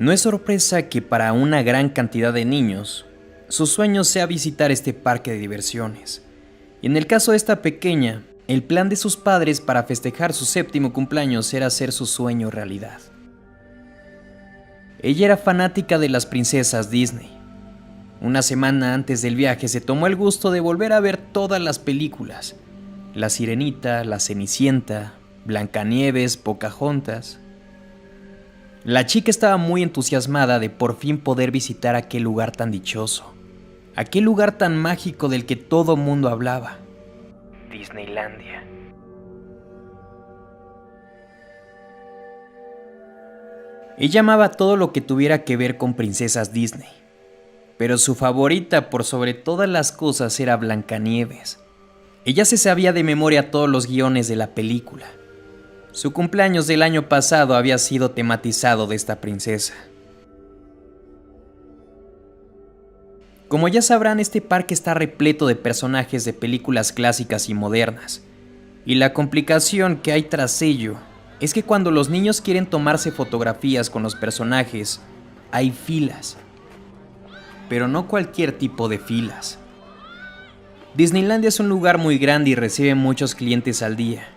No es sorpresa que para una gran cantidad de niños, su sueño sea visitar este parque de diversiones. Y en el caso de esta pequeña, el plan de sus padres para festejar su 7º cumpleaños era hacer su sueño realidad. Ella era fanática de las princesas Disney. Una semana antes del viaje se tomó el gusto de volver a ver todas las películas: La Sirenita, La Cenicienta, Blancanieves, Pocahontas. La chica estaba muy entusiasmada de por fin poder visitar aquel lugar tan dichoso, aquel lugar tan mágico del que todo mundo hablaba: Disneylandia. Ella amaba todo lo que tuviera que ver con princesas Disney, pero su favorita por sobre todas las cosas era Blancanieves. Ella se sabía de memoria todos los guiones de la película. Su cumpleaños del año pasado había sido tematizado de esta princesa. Como ya sabrán, este parque está repleto de personajes de películas clásicas y modernas. Y la complicación que hay tras ello es que cuando los niños quieren tomarse fotografías con los personajes, hay filas. Pero no cualquier tipo de filas. Disneylandia es un lugar muy grande y recibe muchos clientes al día.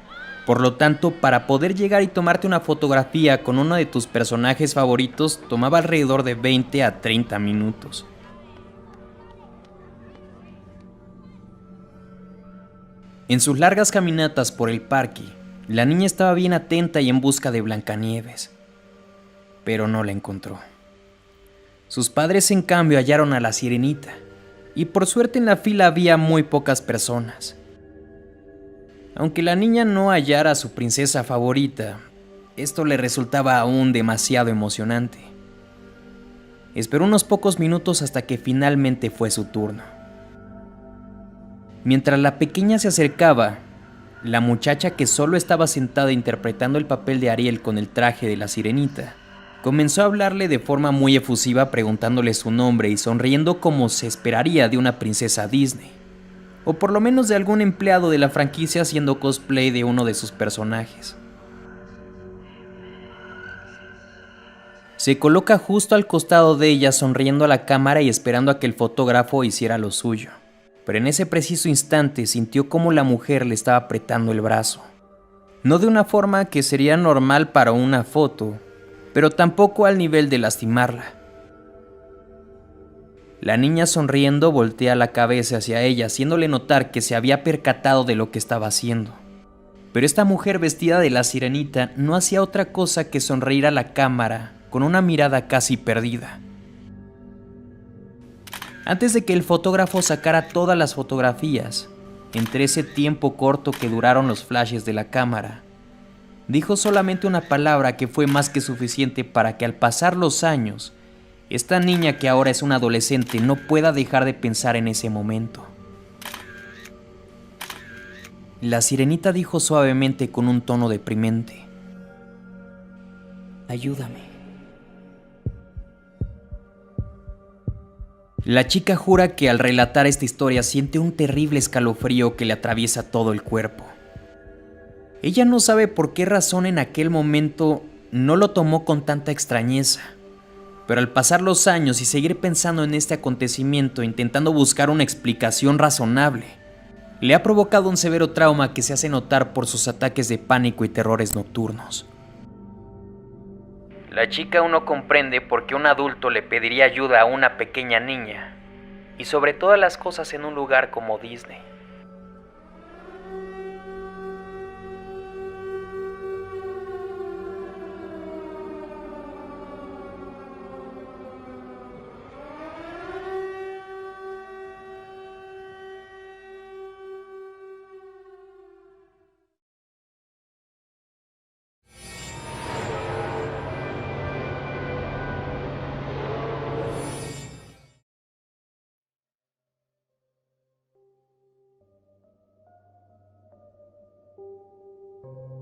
Por lo tanto, para poder llegar y tomarte una fotografía con uno de tus personajes favoritos, tomaba alrededor de 20 a 30 minutos. En sus largas caminatas por el parque, la niña estaba bien atenta y en busca de Blancanieves, pero no la encontró. Sus padres, en cambio, hallaron a la Sirenita, y por suerte en la fila había muy pocas personas. Aunque la niña no hallara a su princesa favorita, esto le resultaba aún demasiado emocionante. Esperó unos pocos minutos hasta que finalmente fue su turno. Mientras la pequeña se acercaba, la muchacha, que solo estaba sentada interpretando el papel de Ariel con el traje de la Sirenita, comenzó a hablarle de forma muy efusiva, preguntándole su nombre y sonriendo como se esperaría de una princesa Disney, o por lo menos de algún empleado de la franquicia haciendo cosplay de uno de sus personajes. Se coloca justo al costado de ella, sonriendo a la cámara y esperando a que el fotógrafo hiciera lo suyo. Pero en ese preciso instante sintió como la mujer le estaba apretando el brazo. No de una forma que sería normal para una foto, pero tampoco al nivel de lastimarla. La niña, sonriendo, voltea la cabeza hacia ella, haciéndole notar que se había percatado de lo que estaba haciendo. Pero esta mujer vestida de la Sirenita no hacía otra cosa que sonreír a la cámara con una mirada casi perdida. Antes de que el fotógrafo sacara todas las fotografías, entre ese tiempo corto que duraron los flashes de la cámara, dijo solamente una palabra que fue más que suficiente para que, al pasar los años, esta niña, que ahora es una adolescente, no pueda dejar de pensar en ese momento. La Sirenita dijo suavemente con un tono deprimente: ayúdame. La chica jura que al relatar esta historia siente un terrible escalofrío que le atraviesa todo el cuerpo. Ella no sabe por qué razón en aquel momento no lo tomó con tanta extrañeza, pero al pasar los años y seguir pensando en este acontecimiento, intentando buscar una explicación razonable, le ha provocado un severo trauma que se hace notar por sus ataques de pánico y terrores nocturnos. La chica aún no comprende por qué un adulto le pediría ayuda a una pequeña niña, y sobre todas las cosas en un lugar como Disney.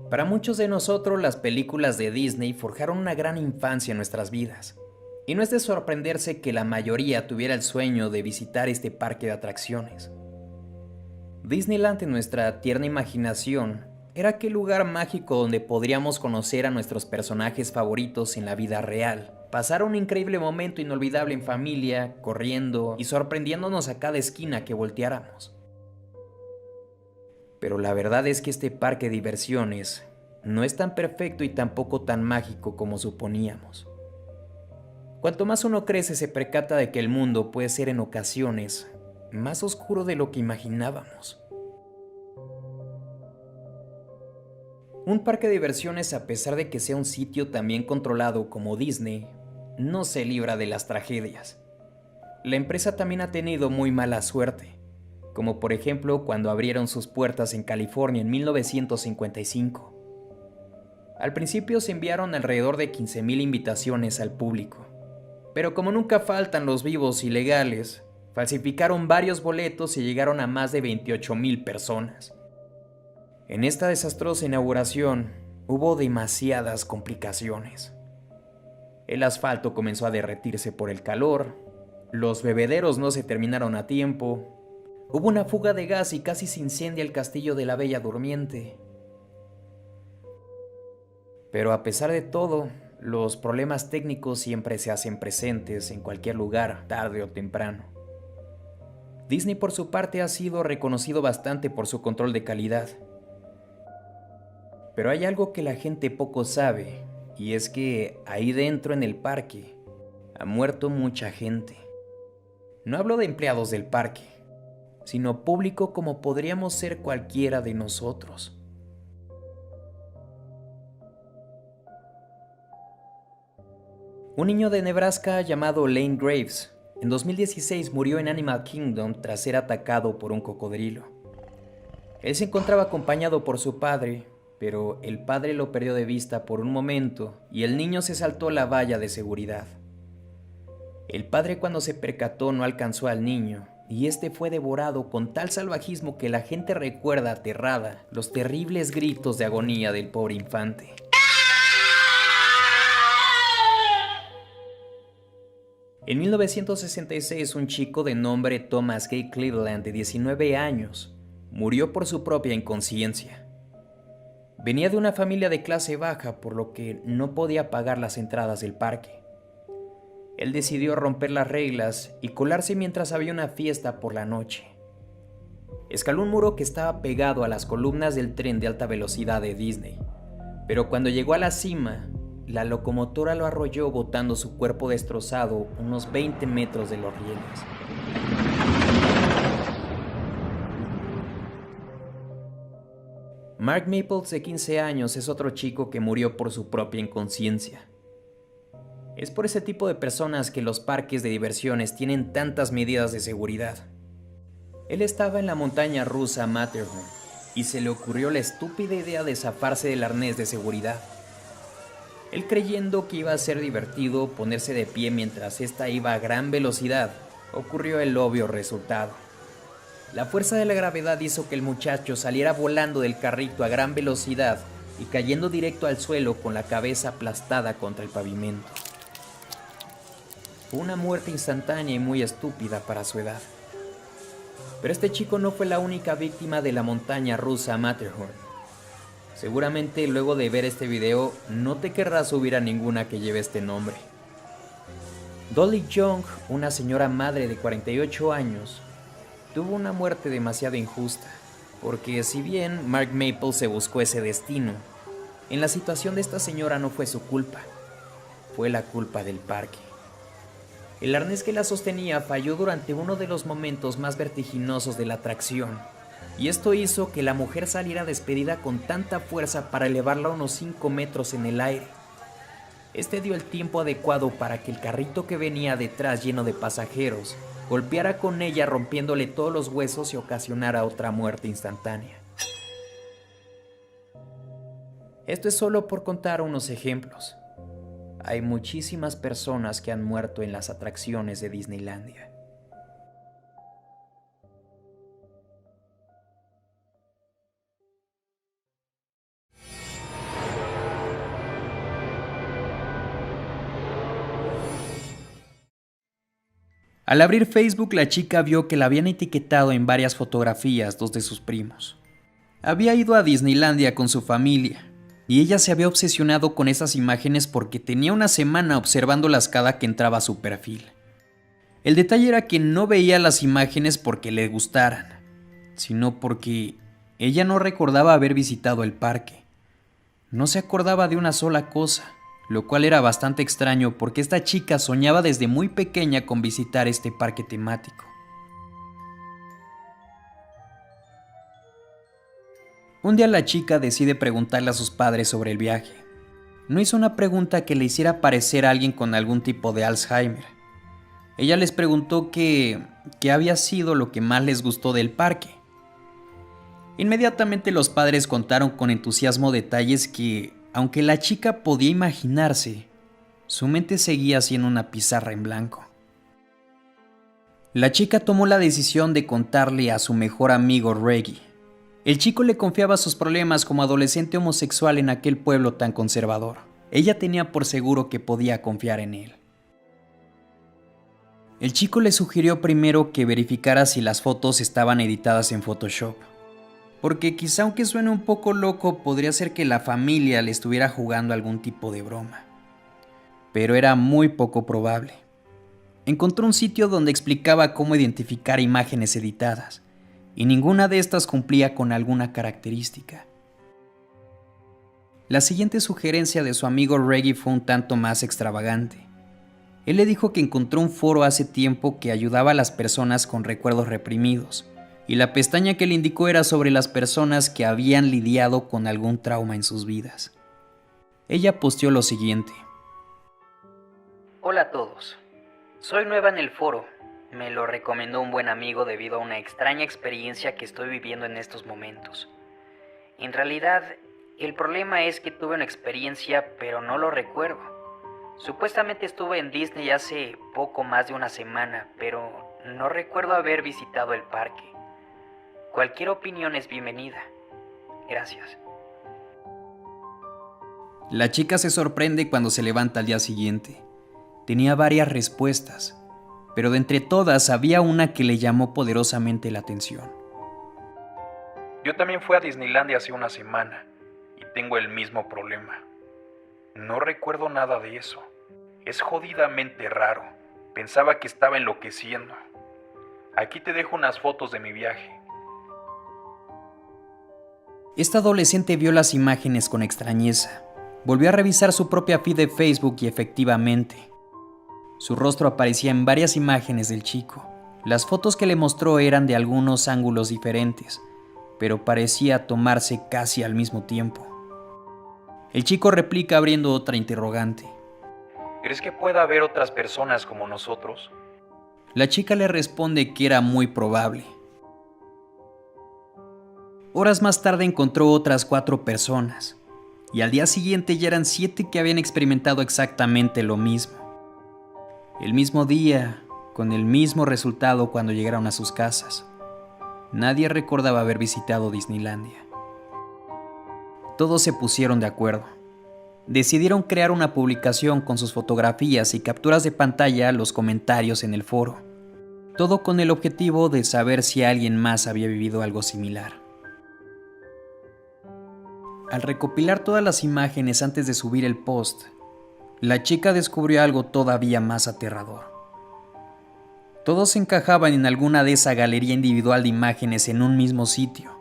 Para muchos de nosotros, las películas de Disney forjaron una gran infancia en nuestras vidas. Y no es de sorprenderse que la mayoría tuviera el sueño de visitar este parque de atracciones. Disneyland, en nuestra tierna imaginación, era aquel lugar mágico donde podríamos conocer a nuestros personajes favoritos en la vida real, pasar un increíble momento inolvidable en familia, corriendo y sorprendiéndonos a cada esquina que volteáramos. Pero la verdad es que este parque de diversiones no es tan perfecto y tampoco tan mágico como suponíamos. Cuanto más uno crece, se percata de que el mundo puede ser en ocasiones más oscuro de lo que imaginábamos. Un parque de diversiones, a pesar de que sea un sitio también controlado como Disney, no se libra de las tragedias. La empresa también ha tenido muy mala suerte, como por ejemplo cuando abrieron sus puertas en California en 1955. Al principio se enviaron alrededor de 15,000 invitaciones al público, pero como nunca faltan los vivos ilegales, falsificaron varios boletos y llegaron a más de 28,000 personas. En esta desastrosa inauguración hubo demasiadas complicaciones. El asfalto comenzó a derretirse por el calor, los bebederos no se terminaron a tiempo, hubo una fuga de gas y casi se incendia el castillo de la Bella Durmiente. Pero a pesar de todo, los problemas técnicos siempre se hacen presentes en cualquier lugar, tarde o temprano. Disney por su parte ha sido reconocido bastante por su control de calidad. Pero hay algo que la gente poco sabe, y es que ahí dentro en el parque ha muerto mucha gente. No hablo de empleados del parque, sino público como podríamos ser cualquiera de nosotros. Un niño de Nebraska llamado Lane Graves, en 2016 murió en Animal Kingdom tras ser atacado por un cocodrilo. Él se encontraba acompañado por su padre, pero el padre lo perdió de vista por un momento y el niño se saltó la valla de seguridad. El padre, cuando se percató, no alcanzó al niño y este fue devorado con tal salvajismo que la gente recuerda aterrada los terribles gritos de agonía del pobre infante. En 1966, un chico de nombre Thomas Gay Cleveland, de 19 años, murió por su propia inconsciencia. Venía de una familia de clase baja, por lo que no podía pagar las entradas del parque. Él decidió romper las reglas y colarse mientras había una fiesta por la noche. Escaló un muro que estaba pegado a las columnas del tren de alta velocidad de Disney, pero cuando llegó a la cima, la locomotora lo arrolló botando su cuerpo destrozado unos 20 metros de los rieles. Mark Maples, de 15 años, es otro chico que murió por su propia inconsciencia. Es por ese tipo de personas que los parques de diversiones tienen tantas medidas de seguridad. Él estaba en la montaña rusa Matterhorn y se le ocurrió la estúpida idea de zafarse del arnés de seguridad. Él, creyendo que iba a ser divertido ponerse de pie mientras esta iba a gran velocidad, ocurrió el obvio resultado. La fuerza de la gravedad hizo que el muchacho saliera volando del carrito a gran velocidad y cayendo directo al suelo con la cabeza aplastada contra el pavimento. Fue una muerte instantánea y muy estúpida para su edad. Pero este chico no fue la única víctima de la montaña rusa Matterhorn. Seguramente luego de ver este video no te querrás subir a ninguna que lleve este nombre. Dolly Young, una señora madre de 48 años, tuvo una muerte demasiado injusta, porque si bien Mark Maples se buscó ese destino, en la situación de esta señora no fue su culpa, fue la culpa del parque. El arnés que la sostenía falló durante uno de los momentos más vertiginosos de la atracción, y esto hizo que la mujer saliera despedida con tanta fuerza para elevarla a unos 5 metros en el aire. Este dio el tiempo adecuado para que el carrito que venía detrás lleno de pasajeros golpeara con ella, rompiéndole todos los huesos y ocasionara otra muerte instantánea. Esto es solo por contar unos ejemplos. Hay muchísimas personas que han muerto en las atracciones de Disneylandia. Al abrir Facebook, la chica vio que la habían etiquetado en varias fotografías dos de sus primos. Había ido a Disneylandia con su familia, y ella se había obsesionado con esas imágenes porque tenía una semana observándolas cada que entraba a su perfil. El detalle era que no veía las imágenes porque le gustaran, sino porque ella no recordaba haber visitado el parque. No se acordaba de una sola cosa, lo cual era bastante extraño porque esta chica soñaba desde muy pequeña con visitar este parque temático. Un día la chica decide preguntarle a sus padres sobre el viaje. No hizo una pregunta que le hiciera parecer a alguien con algún tipo de Alzheimer. Ella les preguntó qué había sido lo que más les gustó del parque. Inmediatamente los padres contaron con entusiasmo detalles que, aunque la chica podía imaginarse, su mente seguía siendo una pizarra en blanco. La chica tomó la decisión de contarle a su mejor amigo Reggie. El chico le confiaba sus problemas como adolescente homosexual en aquel pueblo tan conservador. Ella tenía por seguro que podía confiar en él. El chico le sugirió primero que verificara si las fotos estaban editadas en Photoshop, porque quizá aunque suene un poco loco, podría ser que la familia le estuviera jugando algún tipo de broma. Pero era muy poco probable. Encontró un sitio donde explicaba cómo identificar imágenes editadas, y ninguna de estas cumplía con alguna característica. La siguiente sugerencia de su amigo Reggie fue un tanto más extravagante. Él le dijo que encontró un foro hace tiempo que ayudaba a las personas con recuerdos reprimidos, y la pestaña que le indicó era sobre las personas que habían lidiado con algún trauma en sus vidas. Ella posteó lo siguiente: Hola a todos, soy nueva en el foro. Me lo recomendó un buen amigo debido a una extraña experiencia que estoy viviendo en estos momentos. En realidad, el problema es que tuve una experiencia pero no lo recuerdo. Supuestamente estuve en Disney hace poco más de una semana, pero no recuerdo haber visitado el parque. Cualquier opinión es bienvenida. Gracias. La chica se sorprende cuando se levanta al día siguiente. Tenía varias respuestas, pero de entre todas había una que le llamó poderosamente la atención. Yo también fui a Disneylandia hace una semana y tengo el mismo problema. No recuerdo nada de eso. Es jodidamente raro. Pensaba que estaba enloqueciendo. Aquí te dejo unas fotos de mi viaje. Esta adolescente vio las imágenes con extrañeza. Volvió a revisar su propia feed de Facebook y efectivamente, su rostro aparecía en varias imágenes del chico. Las fotos que le mostró eran de algunos ángulos diferentes, pero parecía tomarse casi al mismo tiempo. El chico replica abriendo otra interrogante. ¿Crees que pueda haber otras personas como nosotros? La chica le responde que era muy probable. Horas más tarde encontró otras 4 personas, y al día siguiente ya eran 7 que habían experimentado exactamente lo mismo. El mismo día, con el mismo resultado cuando llegaron a sus casas. Nadie recordaba haber visitado Disneylandia. Todos se pusieron de acuerdo. Decidieron crear una publicación con sus fotografías y capturas de pantalla, los comentarios en el foro. Todo con el objetivo de saber si alguien más había vivido algo similar. Al recopilar todas las imágenes antes de subir el post, la chica descubrió algo todavía más aterrador. Todos encajaban en alguna de esa galería individual de imágenes en un mismo sitio.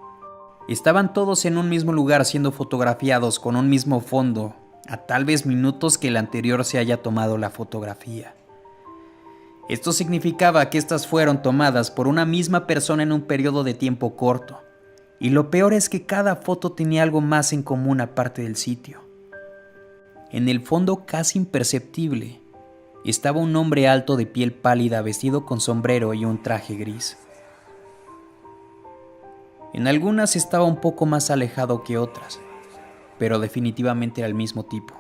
Estaban todos en un mismo lugar siendo fotografiados con un mismo fondo, a tal vez minutos que el anterior se haya tomado la fotografía. Esto significaba que estas fueron tomadas por una misma persona en un periodo de tiempo corto. Y lo peor es que cada foto tenía algo más en común aparte del sitio. En el fondo casi imperceptible, estaba un hombre alto de piel pálida vestido con sombrero y un traje gris. En algunas estaba un poco más alejado que otras, pero definitivamente era el mismo tipo.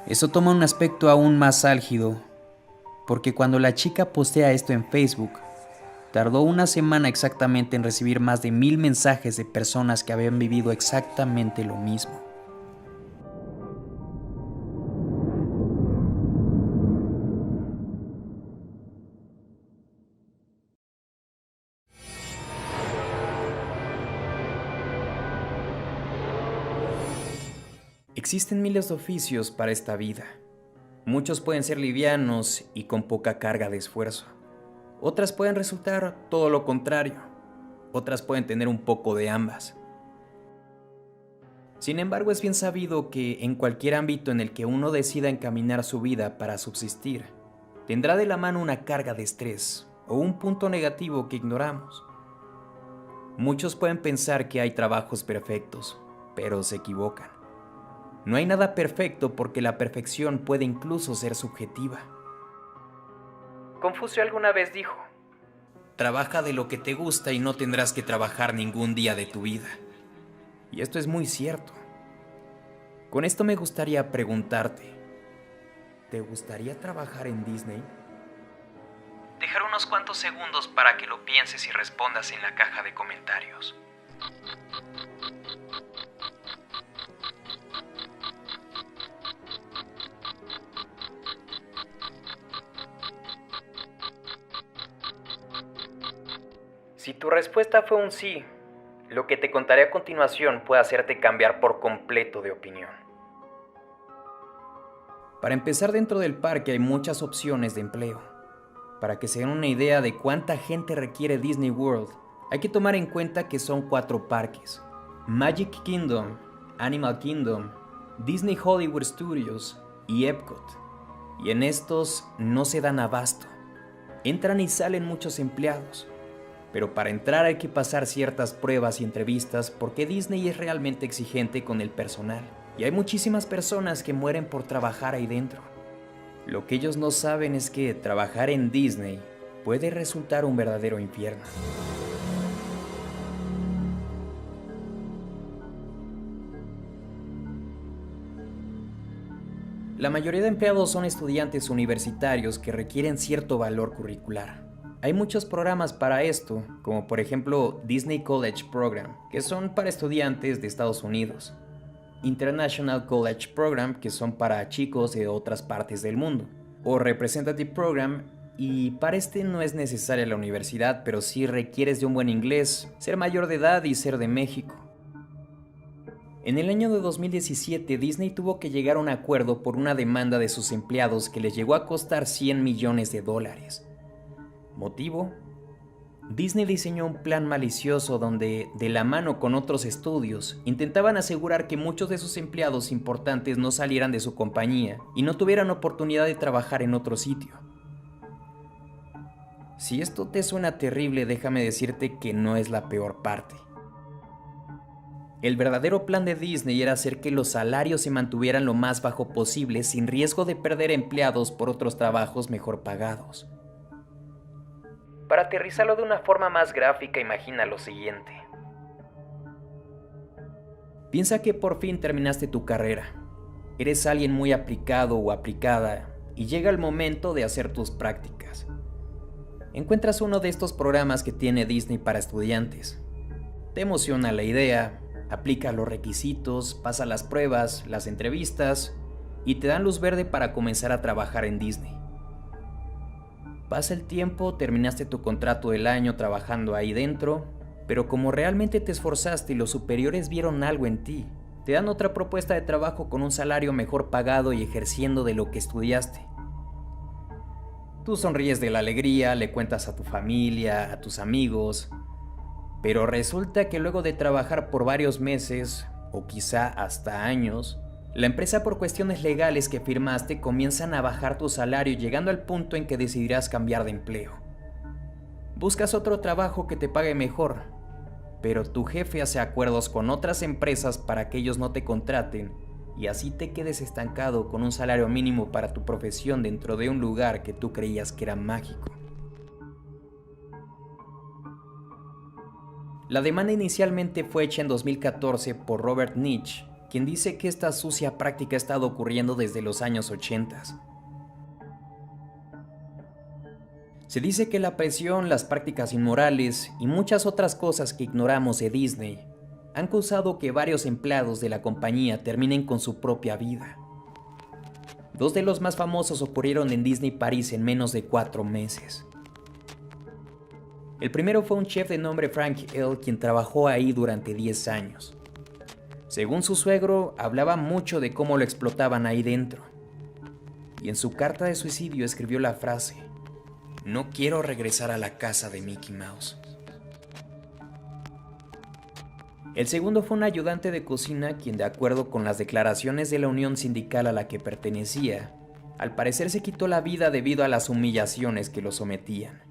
Eso toma un aspecto aún más álgido, porque cuando la chica postea esto en Facebook, tardó una semana exactamente en recibir más de 1000 mensajes de personas que habían vivido exactamente lo mismo. Existen miles de oficios para esta vida. Muchos pueden ser livianos y con poca carga de esfuerzo. Otras pueden resultar todo lo contrario. Otras pueden tener un poco de ambas. Sin embargo, es bien sabido que en cualquier ámbito en el que uno decida encaminar su vida para subsistir, tendrá de la mano una carga de estrés o un punto negativo que ignoramos. Muchos pueden pensar que hay trabajos perfectos, pero se equivocan. No hay nada perfecto porque la perfección puede incluso ser subjetiva. Confucio alguna vez dijo: Trabaja de lo que te gusta y no tendrás que trabajar ningún día de tu vida. Y esto es muy cierto. Con esto me gustaría preguntarte, ¿te gustaría trabajar en Disney? Dejar unos cuantos segundos para que lo pienses y respondas en la caja de comentarios. Si tu respuesta fue un sí, lo que te contaré a continuación puede hacerte cambiar por completo de opinión. Para empezar, dentro del parque hay muchas opciones de empleo. Para que se den una idea de cuánta gente requiere Disney World, hay que tomar en cuenta que son 4 parques: Magic Kingdom, Animal Kingdom, Disney Hollywood Studios y Epcot. Y en estos no se dan abasto. Entran y salen muchos empleados. Pero para entrar hay que pasar ciertas pruebas y entrevistas porque Disney es realmente exigente con el personal. Y hay muchísimas personas que mueren por trabajar ahí dentro. Lo que ellos no saben es que trabajar en Disney puede resultar un verdadero infierno. La mayoría de empleados son estudiantes universitarios que requieren cierto valor curricular. Hay muchos programas para esto, como por ejemplo Disney College Program, que son para estudiantes de Estados Unidos. International College Program, que son para chicos de otras partes del mundo. O Representative Program, y para este no es necesaria la universidad, pero sí requieres de un buen inglés, ser mayor de edad y ser de México. En el año de 2017, Disney tuvo que llegar a un acuerdo por una demanda de sus empleados que les llegó a costar $100 millones. ¿Motivo? Disney diseñó un plan malicioso donde, de la mano con otros estudios, intentaban asegurar que muchos de sus empleados importantes no salieran de su compañía y no tuvieran oportunidad de trabajar en otro sitio. Si esto te suena terrible, déjame decirte que no es la peor parte. El verdadero plan de Disney era hacer que los salarios se mantuvieran lo más bajo posible sin riesgo de perder empleados por otros trabajos mejor pagados. Para aterrizarlo de una forma más gráfica, imagina lo siguiente. Piensa que por fin terminaste tu carrera. Eres alguien muy aplicado o aplicada y llega el momento de hacer tus prácticas. Encuentras uno de estos programas que tiene Disney para estudiantes. Te emociona la idea, aplica los requisitos, pasa las pruebas, las entrevistas y te dan luz verde para comenzar a trabajar en Disney. Pasa el tiempo, terminaste tu contrato del año trabajando ahí dentro, pero como realmente te esforzaste y los superiores vieron algo en ti, te dan otra propuesta de trabajo con un salario mejor pagado y ejerciendo de lo que estudiaste. Tú sonríes de la alegría, le cuentas a tu familia, a tus amigos, pero resulta que luego de trabajar por varios meses, o quizá hasta años, la empresa, por cuestiones legales que firmaste, comienzan a bajar tu salario, llegando al punto en que decidirás cambiar de empleo. Buscas otro trabajo que te pague mejor, pero tu jefe hace acuerdos con otras empresas para que ellos no te contraten y así te quedes estancado con un salario mínimo para tu profesión dentro de un lugar que tú creías que era mágico. La demanda inicialmente fue hecha en 2014 por Robert Nitsch, quien dice que esta sucia práctica ha estado ocurriendo desde los años 80. Se dice que la presión, las prácticas inmorales y muchas otras cosas que ignoramos de Disney han causado que varios empleados de la compañía terminen con su propia vida. 2 de los más famosos ocurrieron en Disney París en menos de 4 meses. El primero fue un chef de nombre Frank L., quien trabajó ahí durante 10 años. Según su suegro, hablaba mucho de cómo lo explotaban ahí dentro. Y en su carta de suicidio escribió la frase: "No quiero regresar a la casa de Mickey Mouse". El segundo fue un ayudante de cocina quien, de acuerdo con las declaraciones de la unión sindical a la que pertenecía, al parecer se quitó la vida debido a las humillaciones que lo sometían.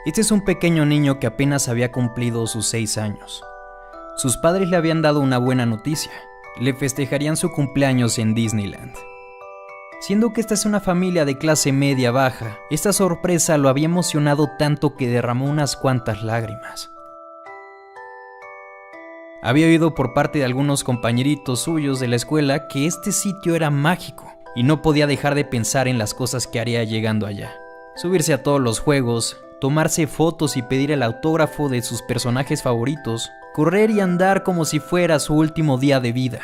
Este es un pequeño niño que apenas había cumplido sus 6 años. Sus padres le habían dado una buena noticia: le festejarían su cumpleaños en Disneyland. Siendo que esta es una familia de clase media baja, esta sorpresa lo había emocionado tanto que derramó unas cuantas lágrimas. Había oído por parte de algunos compañeritos suyos de la escuela que este sitio era mágico y no podía dejar de pensar en las cosas que haría llegando allá. Subirse a todos los juegos, tomarse fotos y pedir el autógrafo de sus personajes favoritos, correr y andar como si fuera su último día de vida.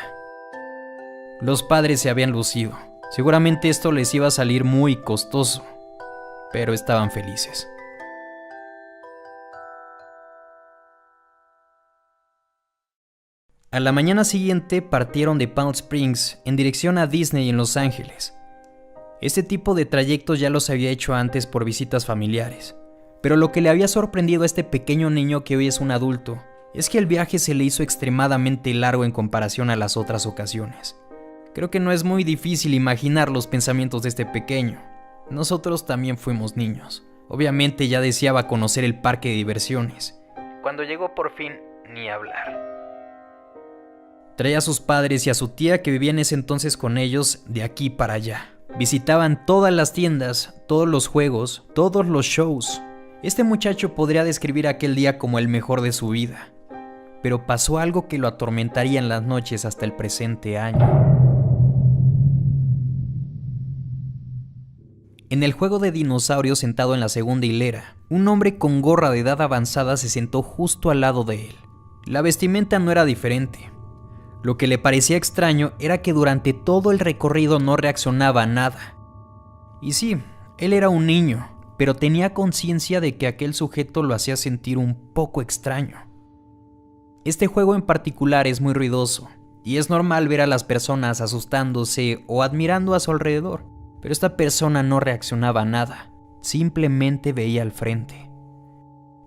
Los padres se habían lucido. Seguramente esto les iba a salir muy costoso, pero estaban felices. A la mañana siguiente partieron de Palm Springs en dirección a Disney en Los Ángeles. Este tipo de trayectos ya los había hecho antes por visitas familiares, pero lo que le había sorprendido a este pequeño niño que hoy es un adulto es que el viaje se le hizo extremadamente largo en comparación a las otras ocasiones. Creo que no es muy difícil imaginar los pensamientos de este pequeño. Nosotros también fuimos niños. Obviamente ya deseaba conocer el parque de diversiones. Cuando llegó por fin, ni hablar. Traía a sus padres y a su tía que vivía en ese entonces con ellos de aquí para allá. Visitaban todas las tiendas, todos los juegos, todos los shows. Este muchacho podría describir aquel día como el mejor de su vida. Pero pasó algo que lo atormentaría en las noches hasta el presente año. En el juego de dinosaurios, sentado en la segunda hilera, un hombre con gorra de edad avanzada se sentó justo al lado de él. La vestimenta no era diferente. Lo que le parecía extraño era que durante todo el recorrido no reaccionaba a nada. Y sí, él era un niño, pero tenía conciencia de que aquel sujeto lo hacía sentir un poco extraño. Este juego en particular es muy ruidoso, y es normal ver a las personas asustándose o admirando a su alrededor, pero esta persona no reaccionaba a nada, simplemente veía al frente.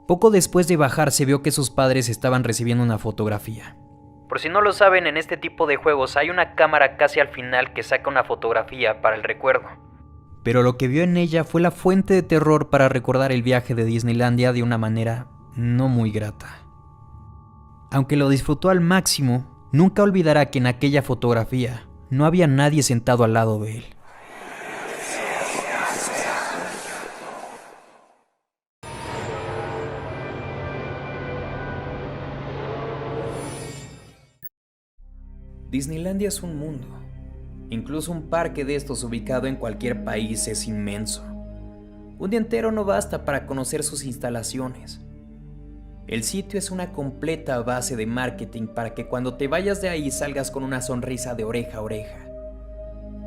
Poco después de bajar se vio que sus padres estaban recibiendo una fotografía. Por si no lo saben, en este tipo de juegos hay una cámara casi al final que saca una fotografía para el recuerdo. Pero lo que vio en ella fue la fuente de terror para recordar el viaje de Disneylandia de una manera no muy grata. Aunque lo disfrutó al máximo, nunca olvidará que en aquella fotografía no había nadie sentado al lado de él. Disneylandia es un mundo. Incluso un parque de estos ubicado en cualquier país es inmenso. Un día entero no basta para conocer sus instalaciones. El sitio es una completa base de marketing para que cuando te vayas de ahí salgas con una sonrisa de oreja a oreja.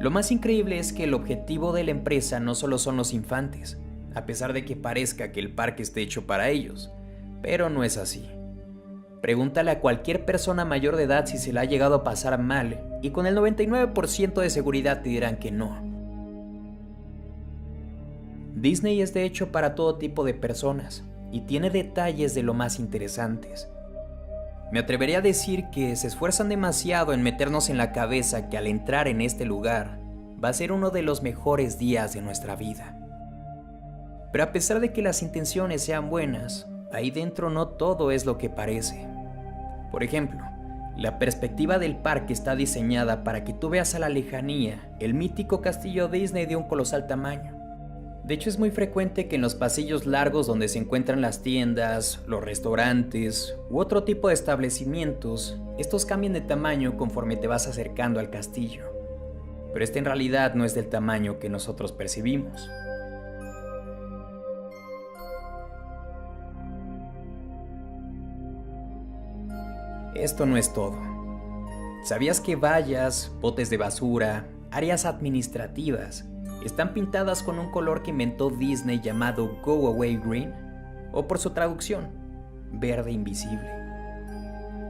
Lo más increíble es que el objetivo de la empresa no solo son los infantes, a pesar de que parezca que el parque esté hecho para ellos, pero no es así. Pregúntale a cualquier persona mayor de edad si se la ha llegado a pasar mal y con el 99% de seguridad te dirán que no. Disney es de hecho para todo tipo de personas y tiene detalles de lo más interesantes. Me atrevería a decir que se esfuerzan demasiado en meternos en la cabeza que al entrar en este lugar va a ser uno de los mejores días de nuestra vida. Pero a pesar de que las intenciones sean buenas, ahí dentro no todo es lo que parece. Por ejemplo, la perspectiva del parque está diseñada para que tú veas a la lejanía el mítico castillo Disney de un colosal tamaño. De hecho, es muy frecuente que en los pasillos largos donde se encuentran las tiendas, los restaurantes u otro tipo de establecimientos, estos cambien de tamaño conforme te vas acercando al castillo. Pero este en realidad no es del tamaño que nosotros percibimos. Esto no es todo. ¿Sabías que vallas, botes de basura, áreas administrativas están pintadas con un color que inventó Disney llamado Go Away Green? O por su traducción, verde invisible.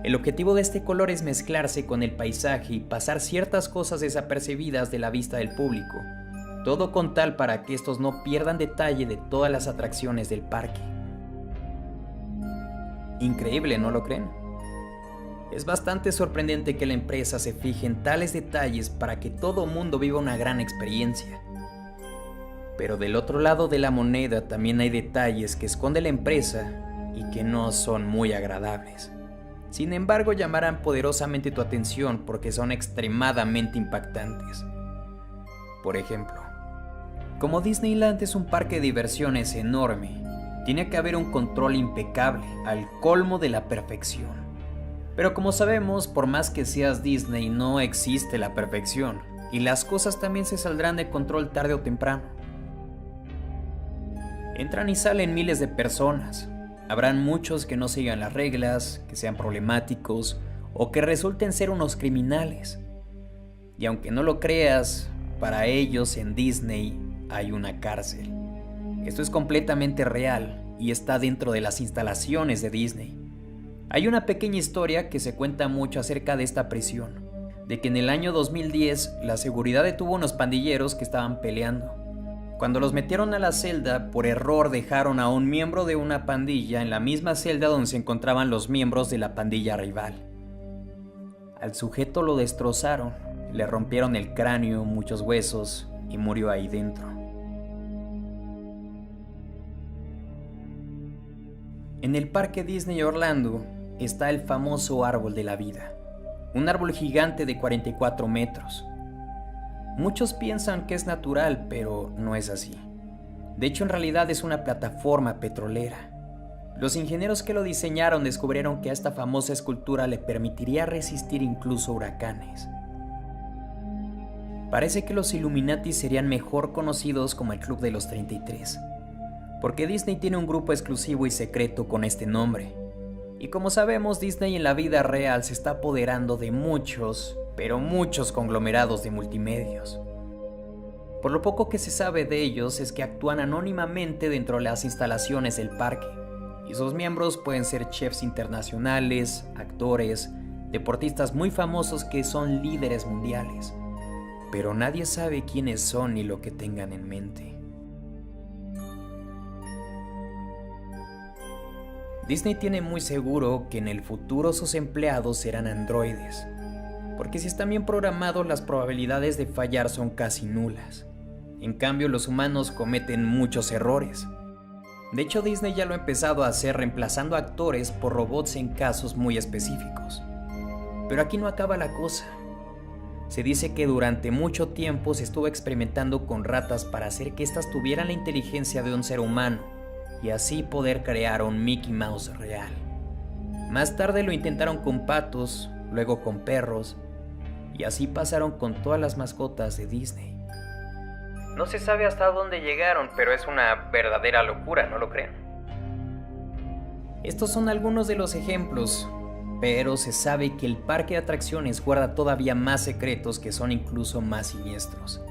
El objetivo de este color es mezclarse con el paisaje y pasar ciertas cosas desapercibidas de la vista del público, todo con tal para que estos no pierdan detalle de todas las atracciones del parque. Increíble, ¿no lo creen? Es bastante sorprendente que la empresa se fije en tales detalles para que todo mundo viva una gran experiencia. Pero del otro lado de la moneda también hay detalles que esconde la empresa y que no son muy agradables. Sin embargo, llamarán poderosamente tu atención porque son extremadamente impactantes. Por ejemplo, como Disneyland es un parque de diversiones enorme, tiene que haber un control impecable, al colmo de la perfección. Pero como sabemos, por más que seas Disney, no existe la perfección, y las cosas también se saldrán de control tarde o temprano. Entran y salen miles de personas. Habrán muchos que no sigan las reglas, que sean problemáticos o que resulten ser unos criminales. Y aunque no lo creas, para ellos en Disney hay una cárcel. Esto es completamente real y está dentro de las instalaciones de Disney. Hay una pequeña historia que se cuenta mucho acerca de esta prisión, de que en el año 2010 la seguridad detuvo unos pandilleros que estaban peleando. Cuando los metieron a la celda, por error dejaron a un miembro de una pandilla en la misma celda donde se encontraban los miembros de la pandilla rival. Al sujeto lo destrozaron, le rompieron el cráneo, muchos huesos y murió ahí dentro. En el parque Disney Orlando está el famoso árbol de la vida, un árbol gigante de 44 metros. Muchos piensan que es natural, pero no es así. De hecho, en realidad es una plataforma petrolera. Los ingenieros que lo diseñaron descubrieron que a esta famosa escultura le permitiría resistir incluso huracanes. Parece que los Illuminati serían mejor conocidos como el Club de los 33, porque Disney tiene un grupo exclusivo y secreto con este nombre. Y como sabemos, Disney en la vida real se está apoderando de muchos, pero muchos conglomerados de multimedios. Por lo poco que se sabe de ellos es que actúan anónimamente dentro de las instalaciones del parque, y sus miembros pueden ser chefs internacionales, actores, deportistas muy famosos que son líderes mundiales, pero nadie sabe quiénes son ni lo que tengan en mente. Disney tiene muy seguro que en el futuro sus empleados serán androides, porque si están bien programados las probabilidades de fallar son casi nulas. En cambio, los humanos cometen muchos errores. De hecho, Disney ya lo ha empezado a hacer reemplazando actores por robots en casos muy específicos. Pero aquí no acaba la cosa. Se dice que durante mucho tiempo se estuvo experimentando con ratas para hacer que éstas tuvieran la inteligencia de un ser humano y así poder crear un Mickey Mouse real. Más tarde lo intentaron con patos, luego con perros, y así pasaron con todas las mascotas de Disney. No se sabe hasta dónde llegaron, pero es una verdadera locura, ¿no lo creen? Estos son algunos de los ejemplos, pero se sabe que el parque de atracciones guarda todavía más secretos que son incluso más siniestros.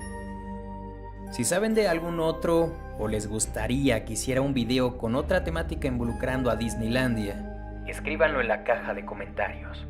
Si saben de algún otro o les gustaría que hiciera un video con otra temática involucrando a Disneylandia, escríbanlo en la caja de comentarios.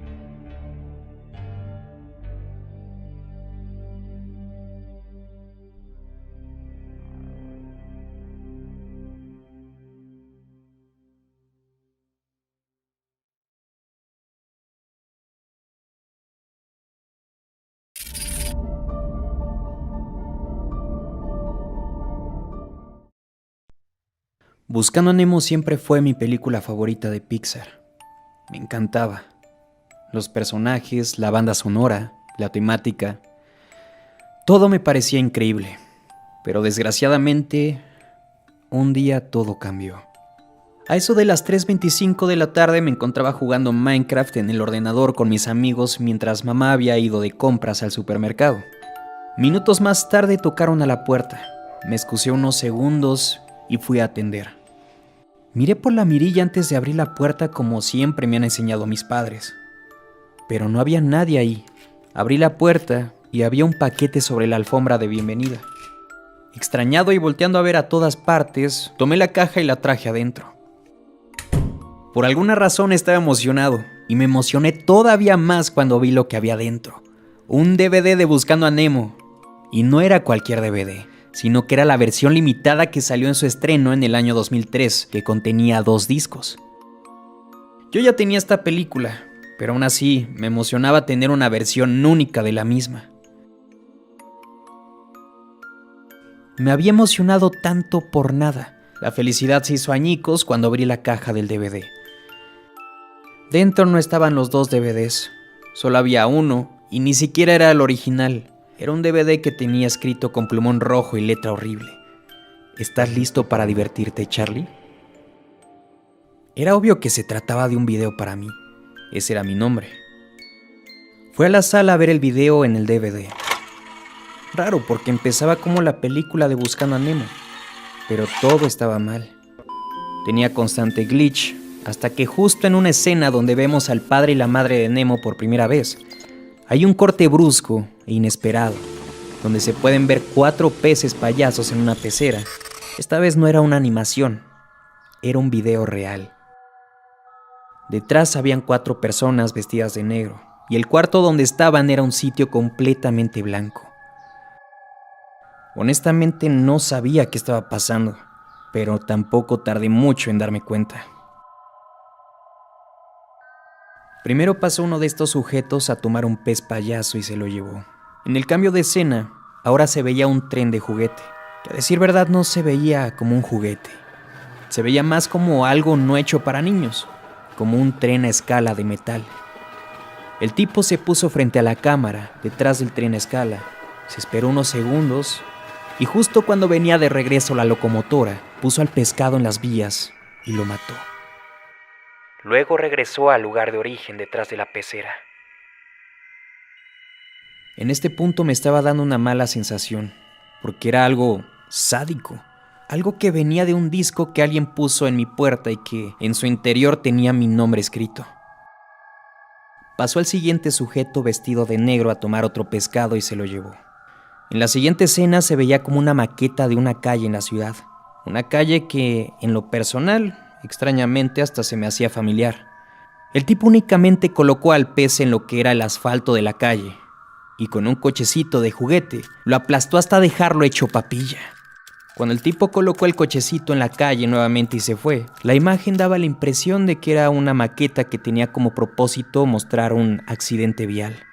Buscando a Nemo siempre fue mi película favorita de Pixar. Me encantaba. Los personajes, la banda sonora, la temática. Todo me parecía increíble. Pero desgraciadamente, un día todo cambió. A eso de las 3:25 de la tarde me encontraba jugando Minecraft en el ordenador con mis amigos mientras mamá había ido de compras al supermercado. Minutos más tarde tocaron a la puerta. Me excusé unos segundos y fui a atender. Miré por la mirilla antes de abrir la puerta como siempre me han enseñado mis padres. pero no había nadie ahí. Abrí la puerta y había un paquete sobre la alfombra de bienvenida. Extrañado y volteando a ver a todas partes, tomé la caja y la traje adentro. Por alguna razón estaba emocionado, y me emocioné todavía más cuando vi lo que había dentro. Un DVD de Buscando a Nemo. Y no era cualquier DVD, sino que era la versión limitada que salió en su estreno en el año 2003, que contenía 2 discos. Yo ya tenía esta película, pero aún así me emocionaba tener una versión única de la misma. Me había emocionado tanto por nada. La felicidad se hizo añicos cuando abrí la caja del DVD. Dentro no estaban los 2 DVDs, solo había uno y ni siquiera era el original. Era un DVD que tenía escrito con plumón rojo y letra horrible: ¿Estás listo para divertirte, Charlie? Era obvio que se trataba de un video para mí. Ese era mi nombre. Fui a la sala a ver el video en el DVD. Raro, porque empezaba como la película de Buscando a Nemo, pero todo estaba mal. Tenía constante glitch, hasta que justo en una escena donde vemos al padre y la madre de Nemo por primera vez, hay un corte brusco e inesperado, donde se pueden ver 4 peces payasos en una pecera. Esta vez no era una animación, era un video real. Detrás habían 4 personas vestidas de negro, y el cuarto donde estaban era un sitio completamente blanco. Honestamente no sabía qué estaba pasando, pero tampoco tardé mucho en darme cuenta. Primero pasó uno de estos sujetos a tomar un pez payaso y se lo llevó. En el cambio de escena, ahora se veía un tren de juguete, que a decir verdad no se veía como un juguete. Se veía más como algo no hecho para niños, como un tren a escala de metal. El tipo se puso frente a la cámara, detrás del tren a escala, se esperó unos segundos y justo cuando venía de regreso la locomotora, puso al pescado en las vías y lo mató. Luego regresó al lugar de origen detrás de la pecera. En este punto me estaba dando una mala sensación, porque era algo sádico, algo que venía de un disco que alguien puso en mi puerta y que en su interior tenía mi nombre escrito. Pasó el siguiente sujeto vestido de negro a tomar otro pescado y se lo llevó. En la siguiente escena se veía como una maqueta de una calle en la ciudad, una calle que, en lo personal, extrañamente hasta se me hacía familiar. El tipo únicamente colocó al pez en lo que era el asfalto de la calle y con un cochecito de juguete lo aplastó hasta dejarlo hecho papilla. Cuando el tipo colocó el cochecito en la calle nuevamente y se fue, la imagen daba la impresión de que era una maqueta que tenía como propósito mostrar un accidente vial.